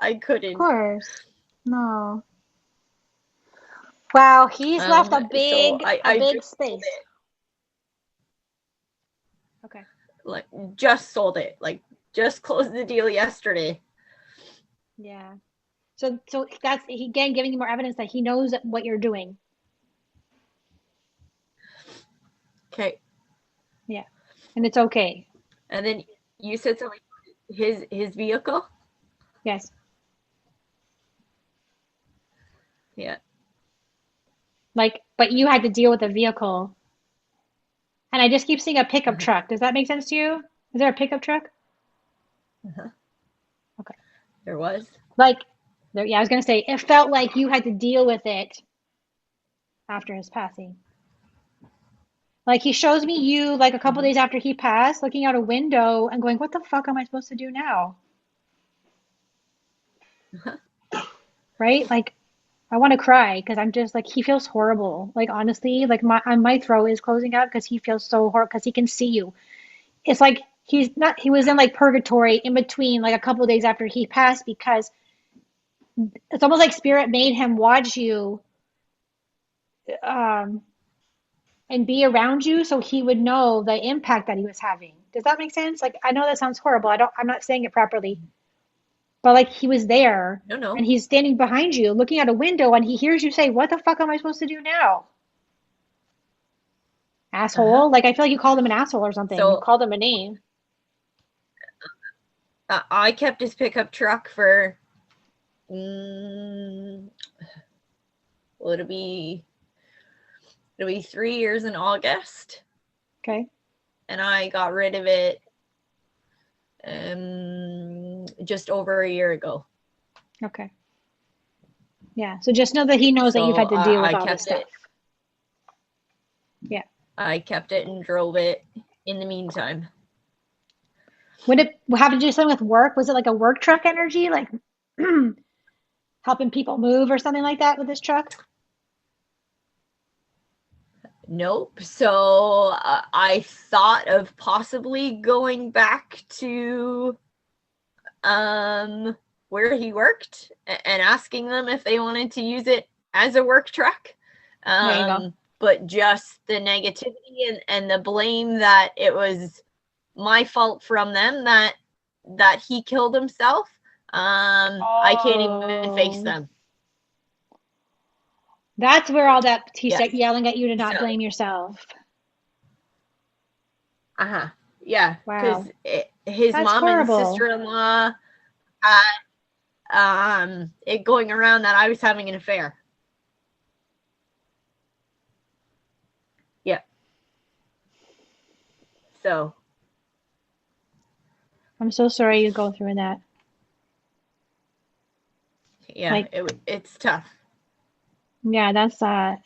I Of couldn't. course. No. Wow, he's left So a I big just sold space. it. Okay. Like just sold it. Like just closed the deal yesterday. Yeah. So that's again giving you more evidence that he knows what you're doing. Okay. Yeah. And it's okay. And then you said something. His vehicle. Yes. Yeah. Like, but you had to deal with the vehicle. And I just keep seeing a pickup Uh-huh. truck. Does that make sense to you? Is there a pickup truck? Uh-huh. Okay. There was. Like, there, yeah, I was gonna say it felt like you had to deal with it after his passing. Like he shows me you like a couple Mhm. days after he passed, looking out a window and going, "What the fuck am I supposed to do now?" Right? Like I want to cry because I'm just like he feels horrible. Like honestly, like my throat is closing up because he feels so horrible because he can see you. It's like he's not he was in like purgatory in between like a couple days after he passed because it's almost like spirit made him watch you um and be around you so he would know the impact that he was having. Does that make sense? Like I know that sounds horrible. I'm not saying it properly. But like he was there No, no. and he's standing behind you looking out a window and he hears you say, "What the fuck am I supposed to do now?" Uh-huh. Asshole. Like I feel like you called him an asshole or something. You So called him a name. I kept his pickup truck for mm, well, it'll be 3 years in August, Okay. and I got rid of it just over a year ago. Okay. Yeah. So just know that he knows that you've So had to deal with I all this kept stuff. it. Yeah. I kept it and drove it in the meantime. What happened to do something with work? Was it like a work truck energy? Like helping people move or something like that with this truck? Nope. So I thought of possibly going back to where he worked and asking them if they wanted to use it as a work truck. There you go. But just the negativity and the blame that it was my fault from them that he killed himself. I can't even face Oh. them. That's where all that he Yes. started yelling at you to not So blame yourself. uh-huh. Yeah, because Wow. his That's mom and horrible. sister-in-law had it going around that I was having an affair. Yep. So I'm so sorry you go through that. yeah, Like, it's tough. yeah, that's I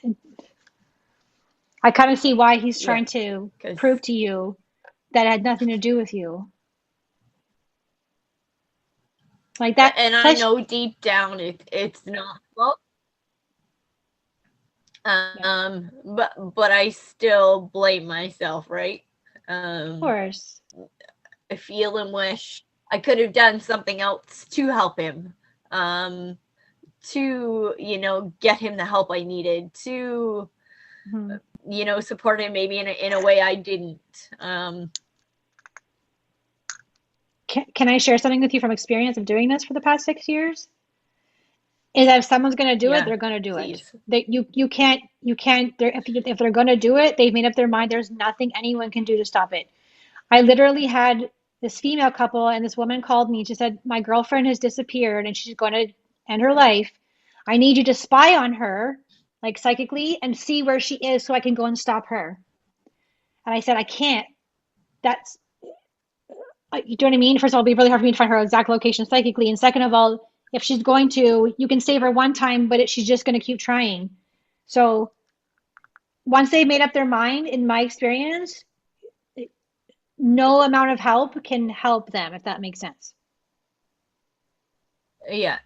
kind of see why he's Yeah, trying to because prove to you that it had nothing to do with you. Like that. and I Plus, know deep down it's not well. yeah, But I still blame myself, right? of Um, course. I feel and wish I could have done something else to help him. To get him the help I needed, to Mhm. support him maybe in a way I didn't. Can I share something with you from experience of doing this for the past 6 years? is that if someone's going to do it, Yeah, they're going to do it. please. That you can't if they're going to do it, they've made up their mind. There's nothing anyone can do to stop it. I literally had this female couple, and this woman called me. She said, my girlfriend has disappeared and she's going to end her life. I need you to spy on her, like psychically, and see where she is so I can go and stop her. And I said, I can't. That's, you know what I mean? First of all, it'll be really hard for me to find her exact location psychically. And second of all, if she's going to, you can save her one time, but she's just going to keep trying. So once they've made up their mind, in my experience, no amount of help can help them, if that makes sense. Yeah.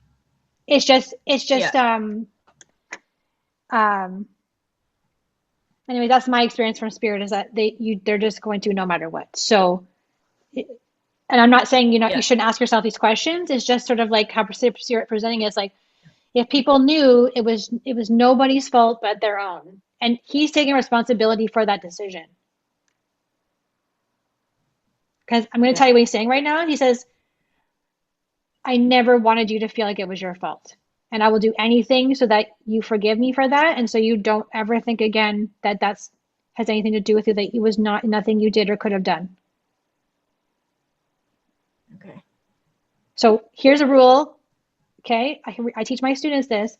It's just Yeah. Anyway, that's my experience from spirit, is that they're just going to, no matter what. So, and I'm not saying, you Yeah. shouldn't ask yourself these questions. It's just sort of like how spirit presenting is like, if people knew, it was nobody's fault but their own. And he's taking responsibility for that decision. Because I'm going to Yeah. tell you what he's saying right now. He says, I never wanted you to feel like it was your fault. And I will do anything so that you forgive me for that. And so you don't ever think again that has anything to do with you, that it was nothing you did or could have done. Okay. So here's a rule. Okay. I teach my students this,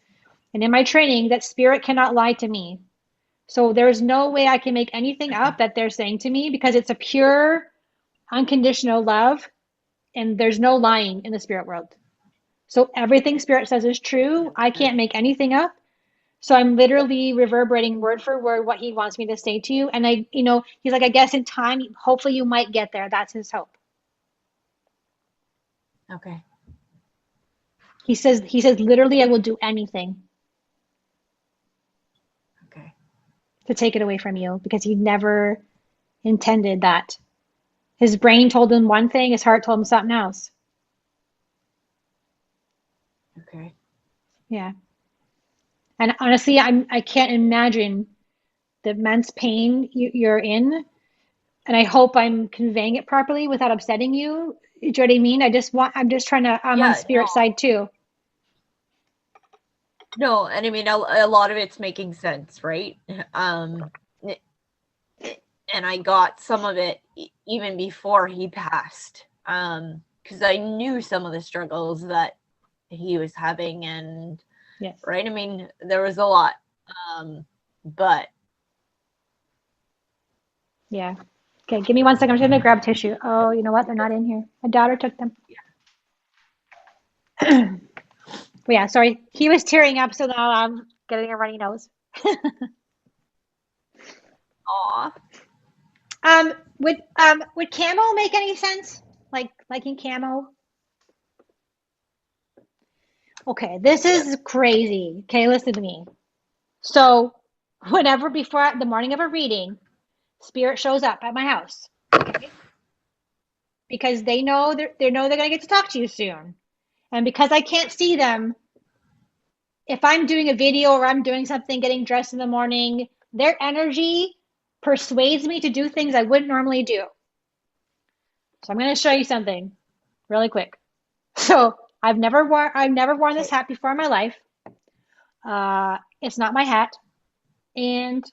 and in my training, that spirit cannot lie to me. So there's no way I can make anything up that they're saying to me, because it's a pure, unconditional love, and there's no lying in the spirit world. So everything spirit says is true. I can't make anything up. So I'm literally reverberating word for word what he wants me to say to you. And he's like, I guess in time, hopefully you might get there. That's his hope. Okay. He says literally, I will do anything Okay. to take it away from you, because he never intended that. His brain told him one thing, his heart told him something else. Okay. Yeah. And honestly, I can't imagine the immense pain you're in. And I hope I'm conveying it properly without upsetting you. Do you know what I mean? I'm just trying to, I'm on Yeah. spirit side too. No, and I mean a lot of it's making sense, right? And I got some of it even before he passed, because I knew some of the struggles that he was having, and Yes. right. I mean, there was a lot, but Yeah. Okay, give me 1 second. I'm just gonna grab tissue. Oh, you know what? They're not in here. My daughter took them. But yeah, sorry. He was tearing up, so now I'm getting a runny nose. aw, Would camo make any sense? Like in camo? Okay, this yeah, is crazy. Okay, listen to me. So, whenever before the morning of a reading, spirit shows up at my house, okay? Because they know they're gonna get to talk to you soon. And because I can't see them, if I'm doing a video or I'm doing something, getting dressed in the morning, their energy persuades me to do things I wouldn't normally do. So I'm going to show you something really quick. So I've never worn this okay. hat before in my life. It's not my hat, and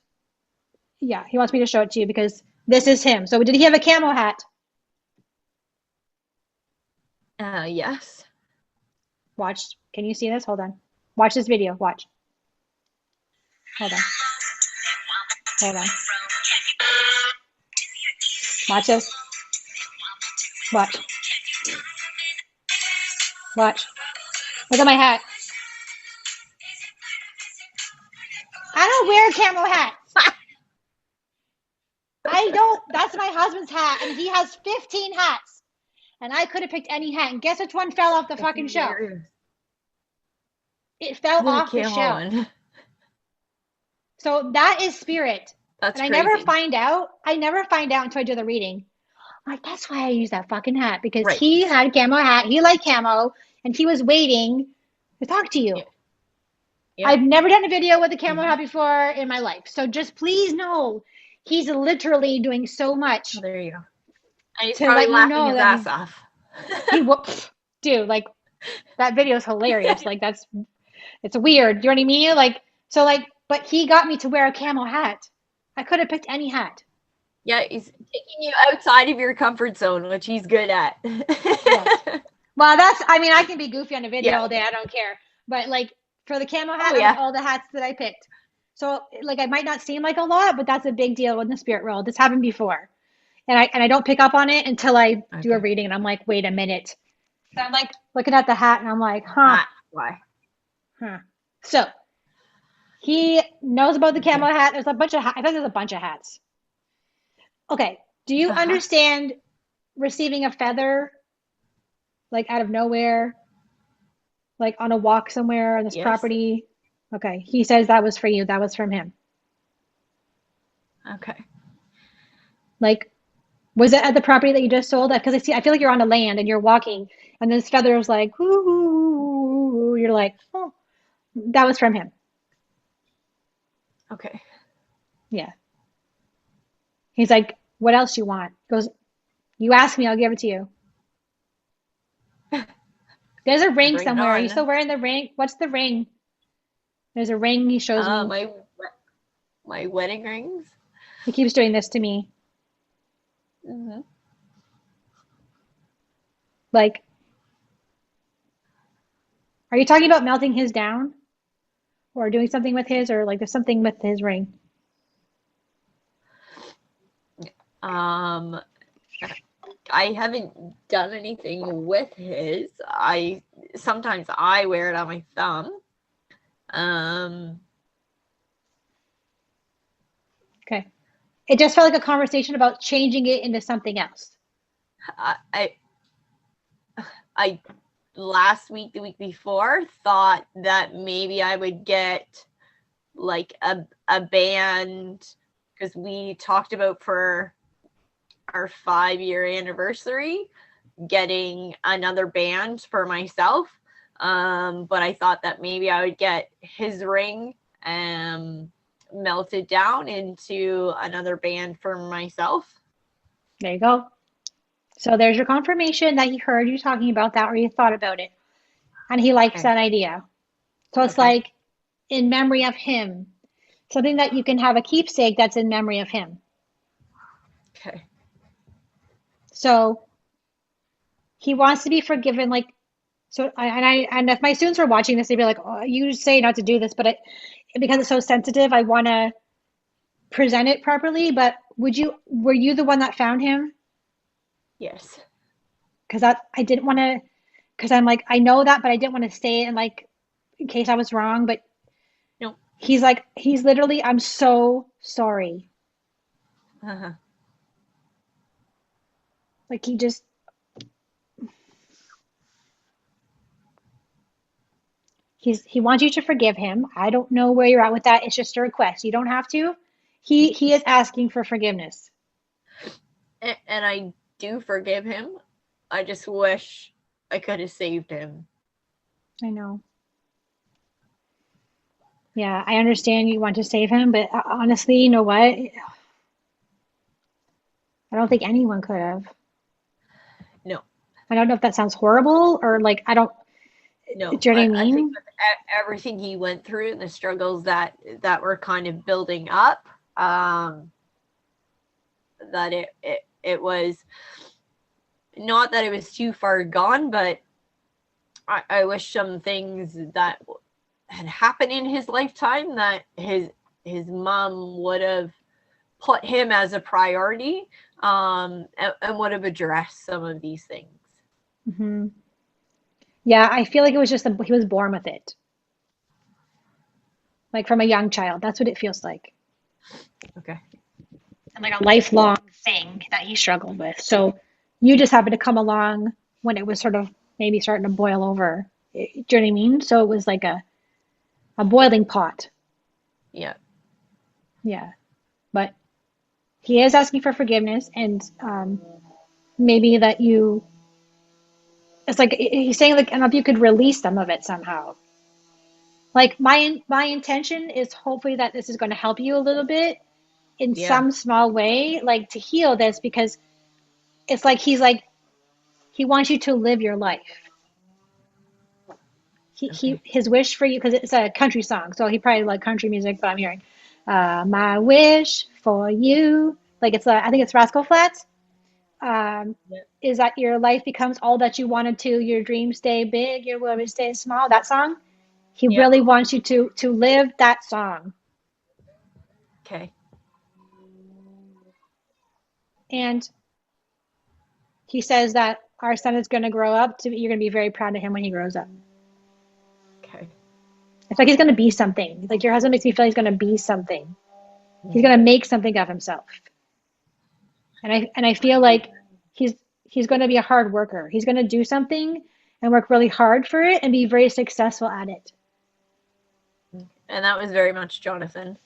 yeah, he wants me to show it to you because this is him. So did he have a camo hat? Yes. Watch. Can you see this? Hold on. Watch this video. Watch. Hold on. Hold on. Watch this. Watch. Watch. Look at my hat. I don't wear camo hats. I don't. That's my husband's hat, and he has 15 hats. And I could have picked any hat, and guess which one fell off the That's fucking shelf? hilarious. It fell The off the camo shelf. one. So that is spirit. That's And I crazy. never find out. I never find out until I do the reading. I'm like, that's why I use that fucking hat, because Right. he had a camo hat. He liked camo, and he was waiting to talk to you. Yeah. Yeah. I've never done a video with a camo hat before in my life. So just please know, he's literally doing so much Oh, there you go. And he's to probably let you laughing know his that ass off. dude, like that video is hilarious. Like that's It's weird. Do you know what I mean? Like, so like, but he got me to wear a camo hat. I could have picked any hat. Yeah, he's taking you outside of your comfort zone, which he's good at. Yes. Well, I mean, I can be goofy on a video Yeah. all day. I don't care. But like for the camo hat, Oh, out of yeah. all the hats that I picked. So like, I might not seem like a lot, but that's a big deal in the spirit world. This happened before. And I don't pick up on it until I do a Okay. reading and I'm like, wait a minute. So I'm like looking at the hat and I'm like, huh, That's why. huh. So he knows about the camo Okay. hat. There's a bunch of I think there's a bunch of hats. Okay. Do you Uh-huh. understand receiving a feather like out of nowhere, like on a walk somewhere on this Yes. property? Okay. He says that was for you. That was from him. Okay. Like, was it at the property that you just sold? Because I feel like you're on the land and you're walking, and this feather was like, ooh, you're like, oh, that was from him. Okay. Yeah. He's like, what else you want? He goes, you ask me, I'll give it to you. There's a ring Bring it somewhere. Are you still on. wearing the ring? What's the ring? There's a ring he shows me. My wedding rings. He keeps doing this to me. Mm-hmm. Like, are you talking about melting his down or doing something with his, or like there's something with his ring? Um, I haven't done anything with his. Sometimes I wear it on my thumb. Um, Okay. It just felt like a conversation about changing it into something else. I I last week, the week before, thought that maybe I would get like a band, because we talked about for our 5-year anniversary getting another band for myself. But I thought that maybe I would get his ring melted down into another band for myself. There you go. So there's your confirmation that he heard you talking about that or you thought about it. And he likes Okay. that idea. So it's Okay. like in memory of him, something that you can have a keepsake that's in memory of him. Okay. So he wants to be forgiven. Like, so and if my students were watching this, they'd be like, oh, you say not to do this, but because it's so sensitive, I want to present it properly. But were you the one that found him? Yes. Because I didn't want to, because I'm like, I know that, but I didn't want to say it and like, in case I was wrong. But No. he's literally, I'm so sorry. Uh-huh. Like he wants you to forgive him. I don't know where you're at with that. It's just a request. You don't have to. He is asking for forgiveness. And I do forgive him. I just wish I could have saved him. I know. Yeah, I understand you want to save him, but honestly, you know what? I don't think anyone could have. No. I don't know if that sounds horrible or like I don't. Do No. you know what I I think mean? with everything he went through and the struggles that were kind of building up, that it was not that it was too far gone, but I wish some things that had happened in his lifetime that his mom would have put him as a priority, and would have addressed some of these things. Hmm. Yeah, I feel like it was just he was born with it, like from a young child. That's what it feels like, Okay. and like a lifelong thing that he struggled with. So you just happened to come along when it was sort of maybe starting to boil over. Do you know what I mean? So it was like a boiling pot. Yeah. Yeah, but he is asking for forgiveness, and maybe that you. It's like he's saying, like, I don't know if you could release some of it somehow. Like my intention is hopefully that this is going to help you a little bit in Yeah. some small way, like to heal this, because it's like he wants you to live your life. Okay. his wish for you, because it's a country song, so he probably like country music, but I'm hearing, my wish for you, like I think it's Rascal Flatts, um, Yep. is that your life becomes all that you wanted to, your dreams stay big, your worries stay small, that song. He Yep. really wants you to live that song. Okay. And he says that our son is going to grow up to, you're going to be very proud of him when he grows up. Okay. It's like he's going to be something. Like your husband makes me feel he's going to be something. He's Mhm. going to make something of himself. And I feel like he's going to be a hard worker. He's going to do something and work really hard for it and be very successful at it. And that was very much Jonathan.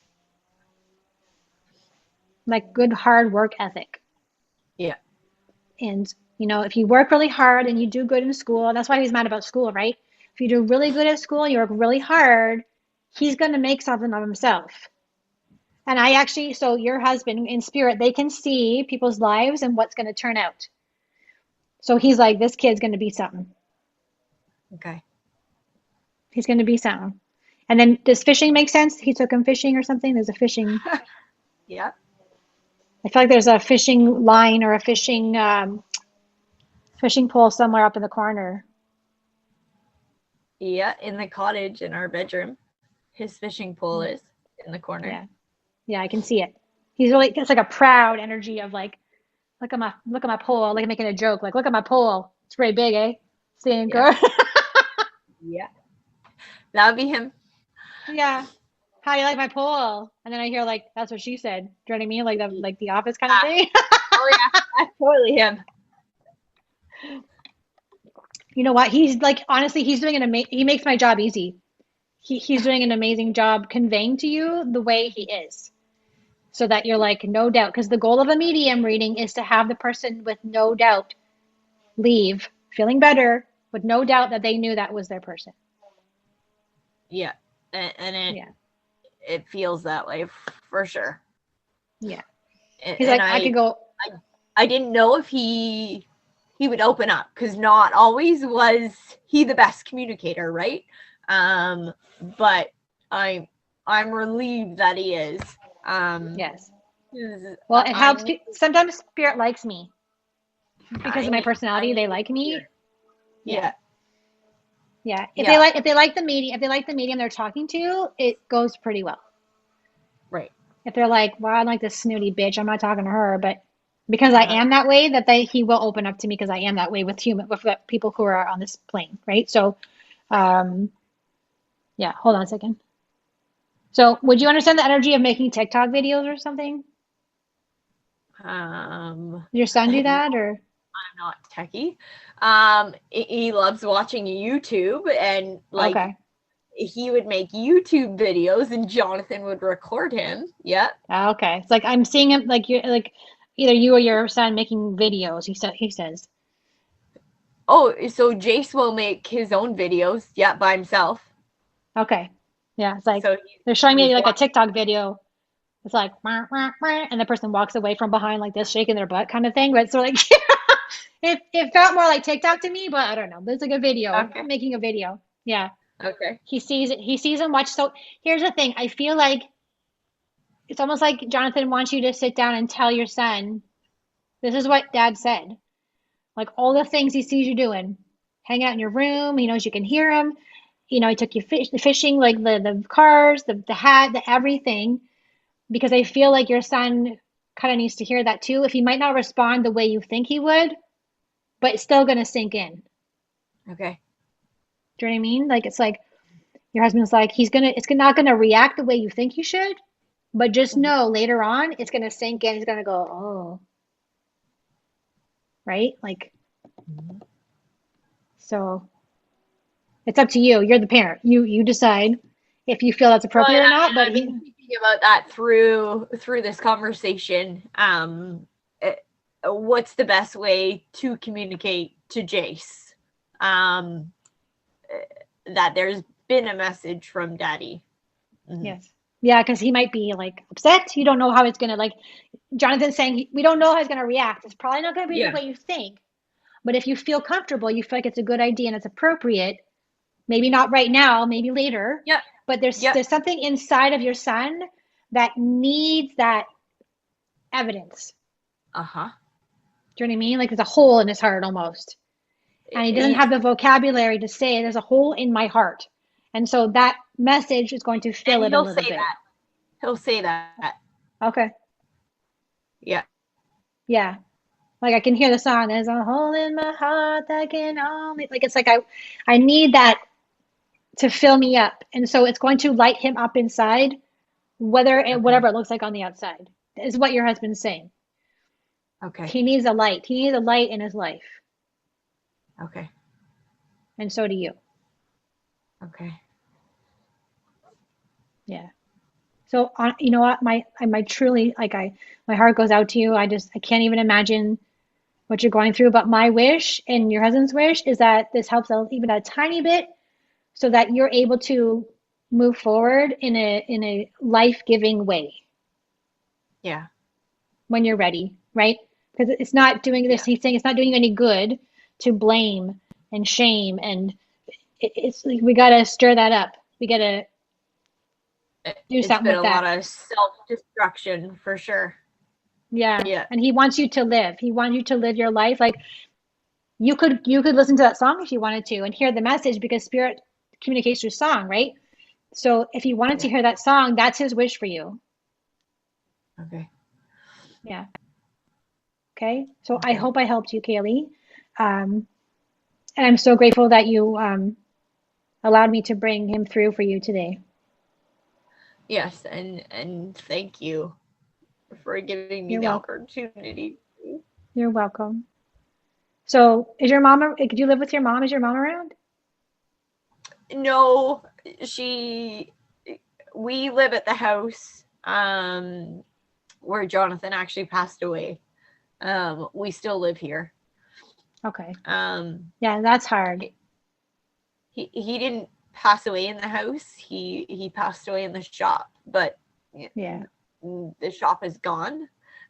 Like good hard work ethic. Yeah. And if you work really hard and you do good in school, that's why he's mad about school, right? If you do really good at school, you work really hard, he's going to make something of himself. And so your husband in spirit, they can see people's lives and what's going to turn out. So he's like, this kid's going to be something. Okay. He's going to be something. And then does fishing make sense? He took him fishing or something? There's a fishing. Yeah. I feel like there's a fishing line or a fishing pole somewhere up in the corner. Yeah. In the cottage in our bedroom, his fishing pole is in the corner. Yeah. Yeah, I can see it. It's like a proud energy of like, look at my pole, like making a joke, like look at my pole. It's very big, eh? Seeing Yeah. girl. Yeah. That would be him. Yeah. How do you like my pole? And then I hear like that's what she said. Do you know what I mean? Like the office kind of Ah. thing. Oh yeah. That's totally him. You know what? He's like honestly, he's doing he makes my job easy. He's doing an amazing job conveying to you the way he is. So that you're like, no doubt, because the goal of a medium reading is to have the person with no doubt leave feeling better with no doubt that they knew that was their person. Yeah. And Yeah. it feels that way for sure. Yeah. And, He's like, I could go. I didn't know if he would open up, because not always was he the best communicator, right? But I'm relieved that he is. Yes. Well, it helps. Sometimes spirit likes me because of my personality. They like me. Yeah. Yeah. If Yeah. they like the medium they're talking to, it goes pretty well. Right. If they're like, well, I'm like this snooty bitch, I'm not talking to her, but because I am that way, he will open up to me because I am that way with people who are on this plane, right? So, yeah. Hold on a second. So, would you understand the energy of making TikTok videos or something? Did your son do that, or? I'm not techie. He loves watching YouTube, and like Okay. he would make YouTube videos and Jonathan would record him. Yeah. Okay. It's like I'm seeing him like you like either you or your son making videos, he says. Oh, so Jace will make his own videos, yeah, by himself. Okay. Yeah, it's like So they're showing me he's like a watching. TikTok video. It's like wah, wah, wah, and the person walks away from behind like this, shaking their butt kind of thing. But so like it felt more like TikTok to me, but I don't know. But it's like a video, Okay. making a video. Yeah. Okay. He sees it, he sees and watch. So here's the thing. I feel like it's almost like Jonathan wants you to sit down and tell your son, this is what dad said. Like all the things he sees you doing. Hang out in your room. He knows you can hear him. He took you fishing, like the cars, the hat, the everything. Because I feel like your son kind of needs to hear that too. If he might not respond the way you think he would, but it's still going to sink in. Okay. Do you know what I mean? Like it's like your husband's like it's not gonna react the way you think you should, but just know later on it's gonna sink in. He's gonna go, oh, right? Like so. It's up to you. You're the parent. You decide if you feel that's Well, appropriate or not. But I've been thinking about that through this conversation. What's the best way to communicate to Jace? That there's been a message from Daddy. yes, yeah, because he might be like upset. You don't know how it's gonna like. Jonathan's saying we don't know how he's gonna react. It's probably not gonna be the way you think. But if you feel comfortable, you feel like it's a good idea and it's appropriate, Maybe not right now, maybe later. Yep. But there's Yep. something inside of your son that needs that evidence. Uh-huh. Do you know what I mean? Like there's a hole in his heart almost. And he doesn't have the vocabulary to say there's a hole in my heart. And so that message is going to fill And it a he'll little say bit. that. He'll say that. Okay. Yeah. Yeah. Like I can hear the song, there's a hole in my heart that can only, like it's like I need that to fill me up. And so it's going to light him up inside, Okay. whatever it looks like on the outside, is what your husband's saying. Okay. He needs a light. He needs a light in his life. Okay. And so do you. Okay. Yeah. So you know what? My truly my heart goes out to you. I can't even imagine what you're going through. But my wish and your husband's wish is that this helps out even a tiny bit, so that you're able to move forward in a life-giving way Yeah. when you're ready, right? Because it's not doing this. Yeah. He's saying it's not doing you any good to blame and shame, and it's like we gotta stir that up. We gotta do It's something been with a that. lot of self-destruction for sure. Yeah. Yeah. And he wants you to live. He wants you to live your life. Like you could listen to that song if you wanted to and hear the message, because spirit communicates through song, right? So if you wanted to Yeah. hear that song, that's his wish for you. Okay. Yeah. Okay. So I Okay. hope I helped you, Cayley. And I'm so grateful that you allowed me to bring him through for you today. Yes, and thank you for giving me You're the welcome. opportunity. You're welcome. So is your mom, could you live with your mom? Is your mom around? No, we live at the house where Jonathan actually passed away. We still live here. Okay. Um, Yeah, that's hard. he didn't pass away in the house. He passed away in the shop, but Yeah. the shop is gone.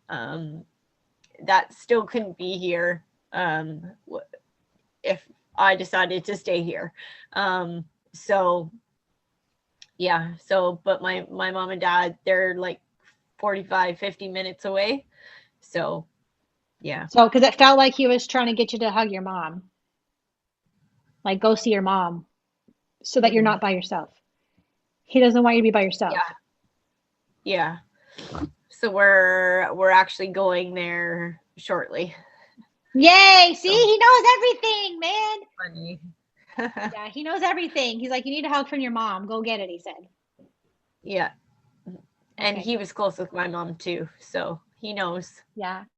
That still couldn't be here if I decided to stay here. So yeah, so but my mom and dad, they're like 45, 50 minutes away. So yeah. So, because it felt like he was trying to get you to hug your mom, like go see your mom, so that you're Mm-hmm. not by yourself. He doesn't want you to be by yourself. Yeah. Yeah. So we're actually going there shortly. Yay! See, So he knows everything, man. funny. Yeah, he knows everything. He's like, you need a hug from your mom. Go get it, he said. Yeah. And Okay. he was close with my mom too, so he knows. Yeah.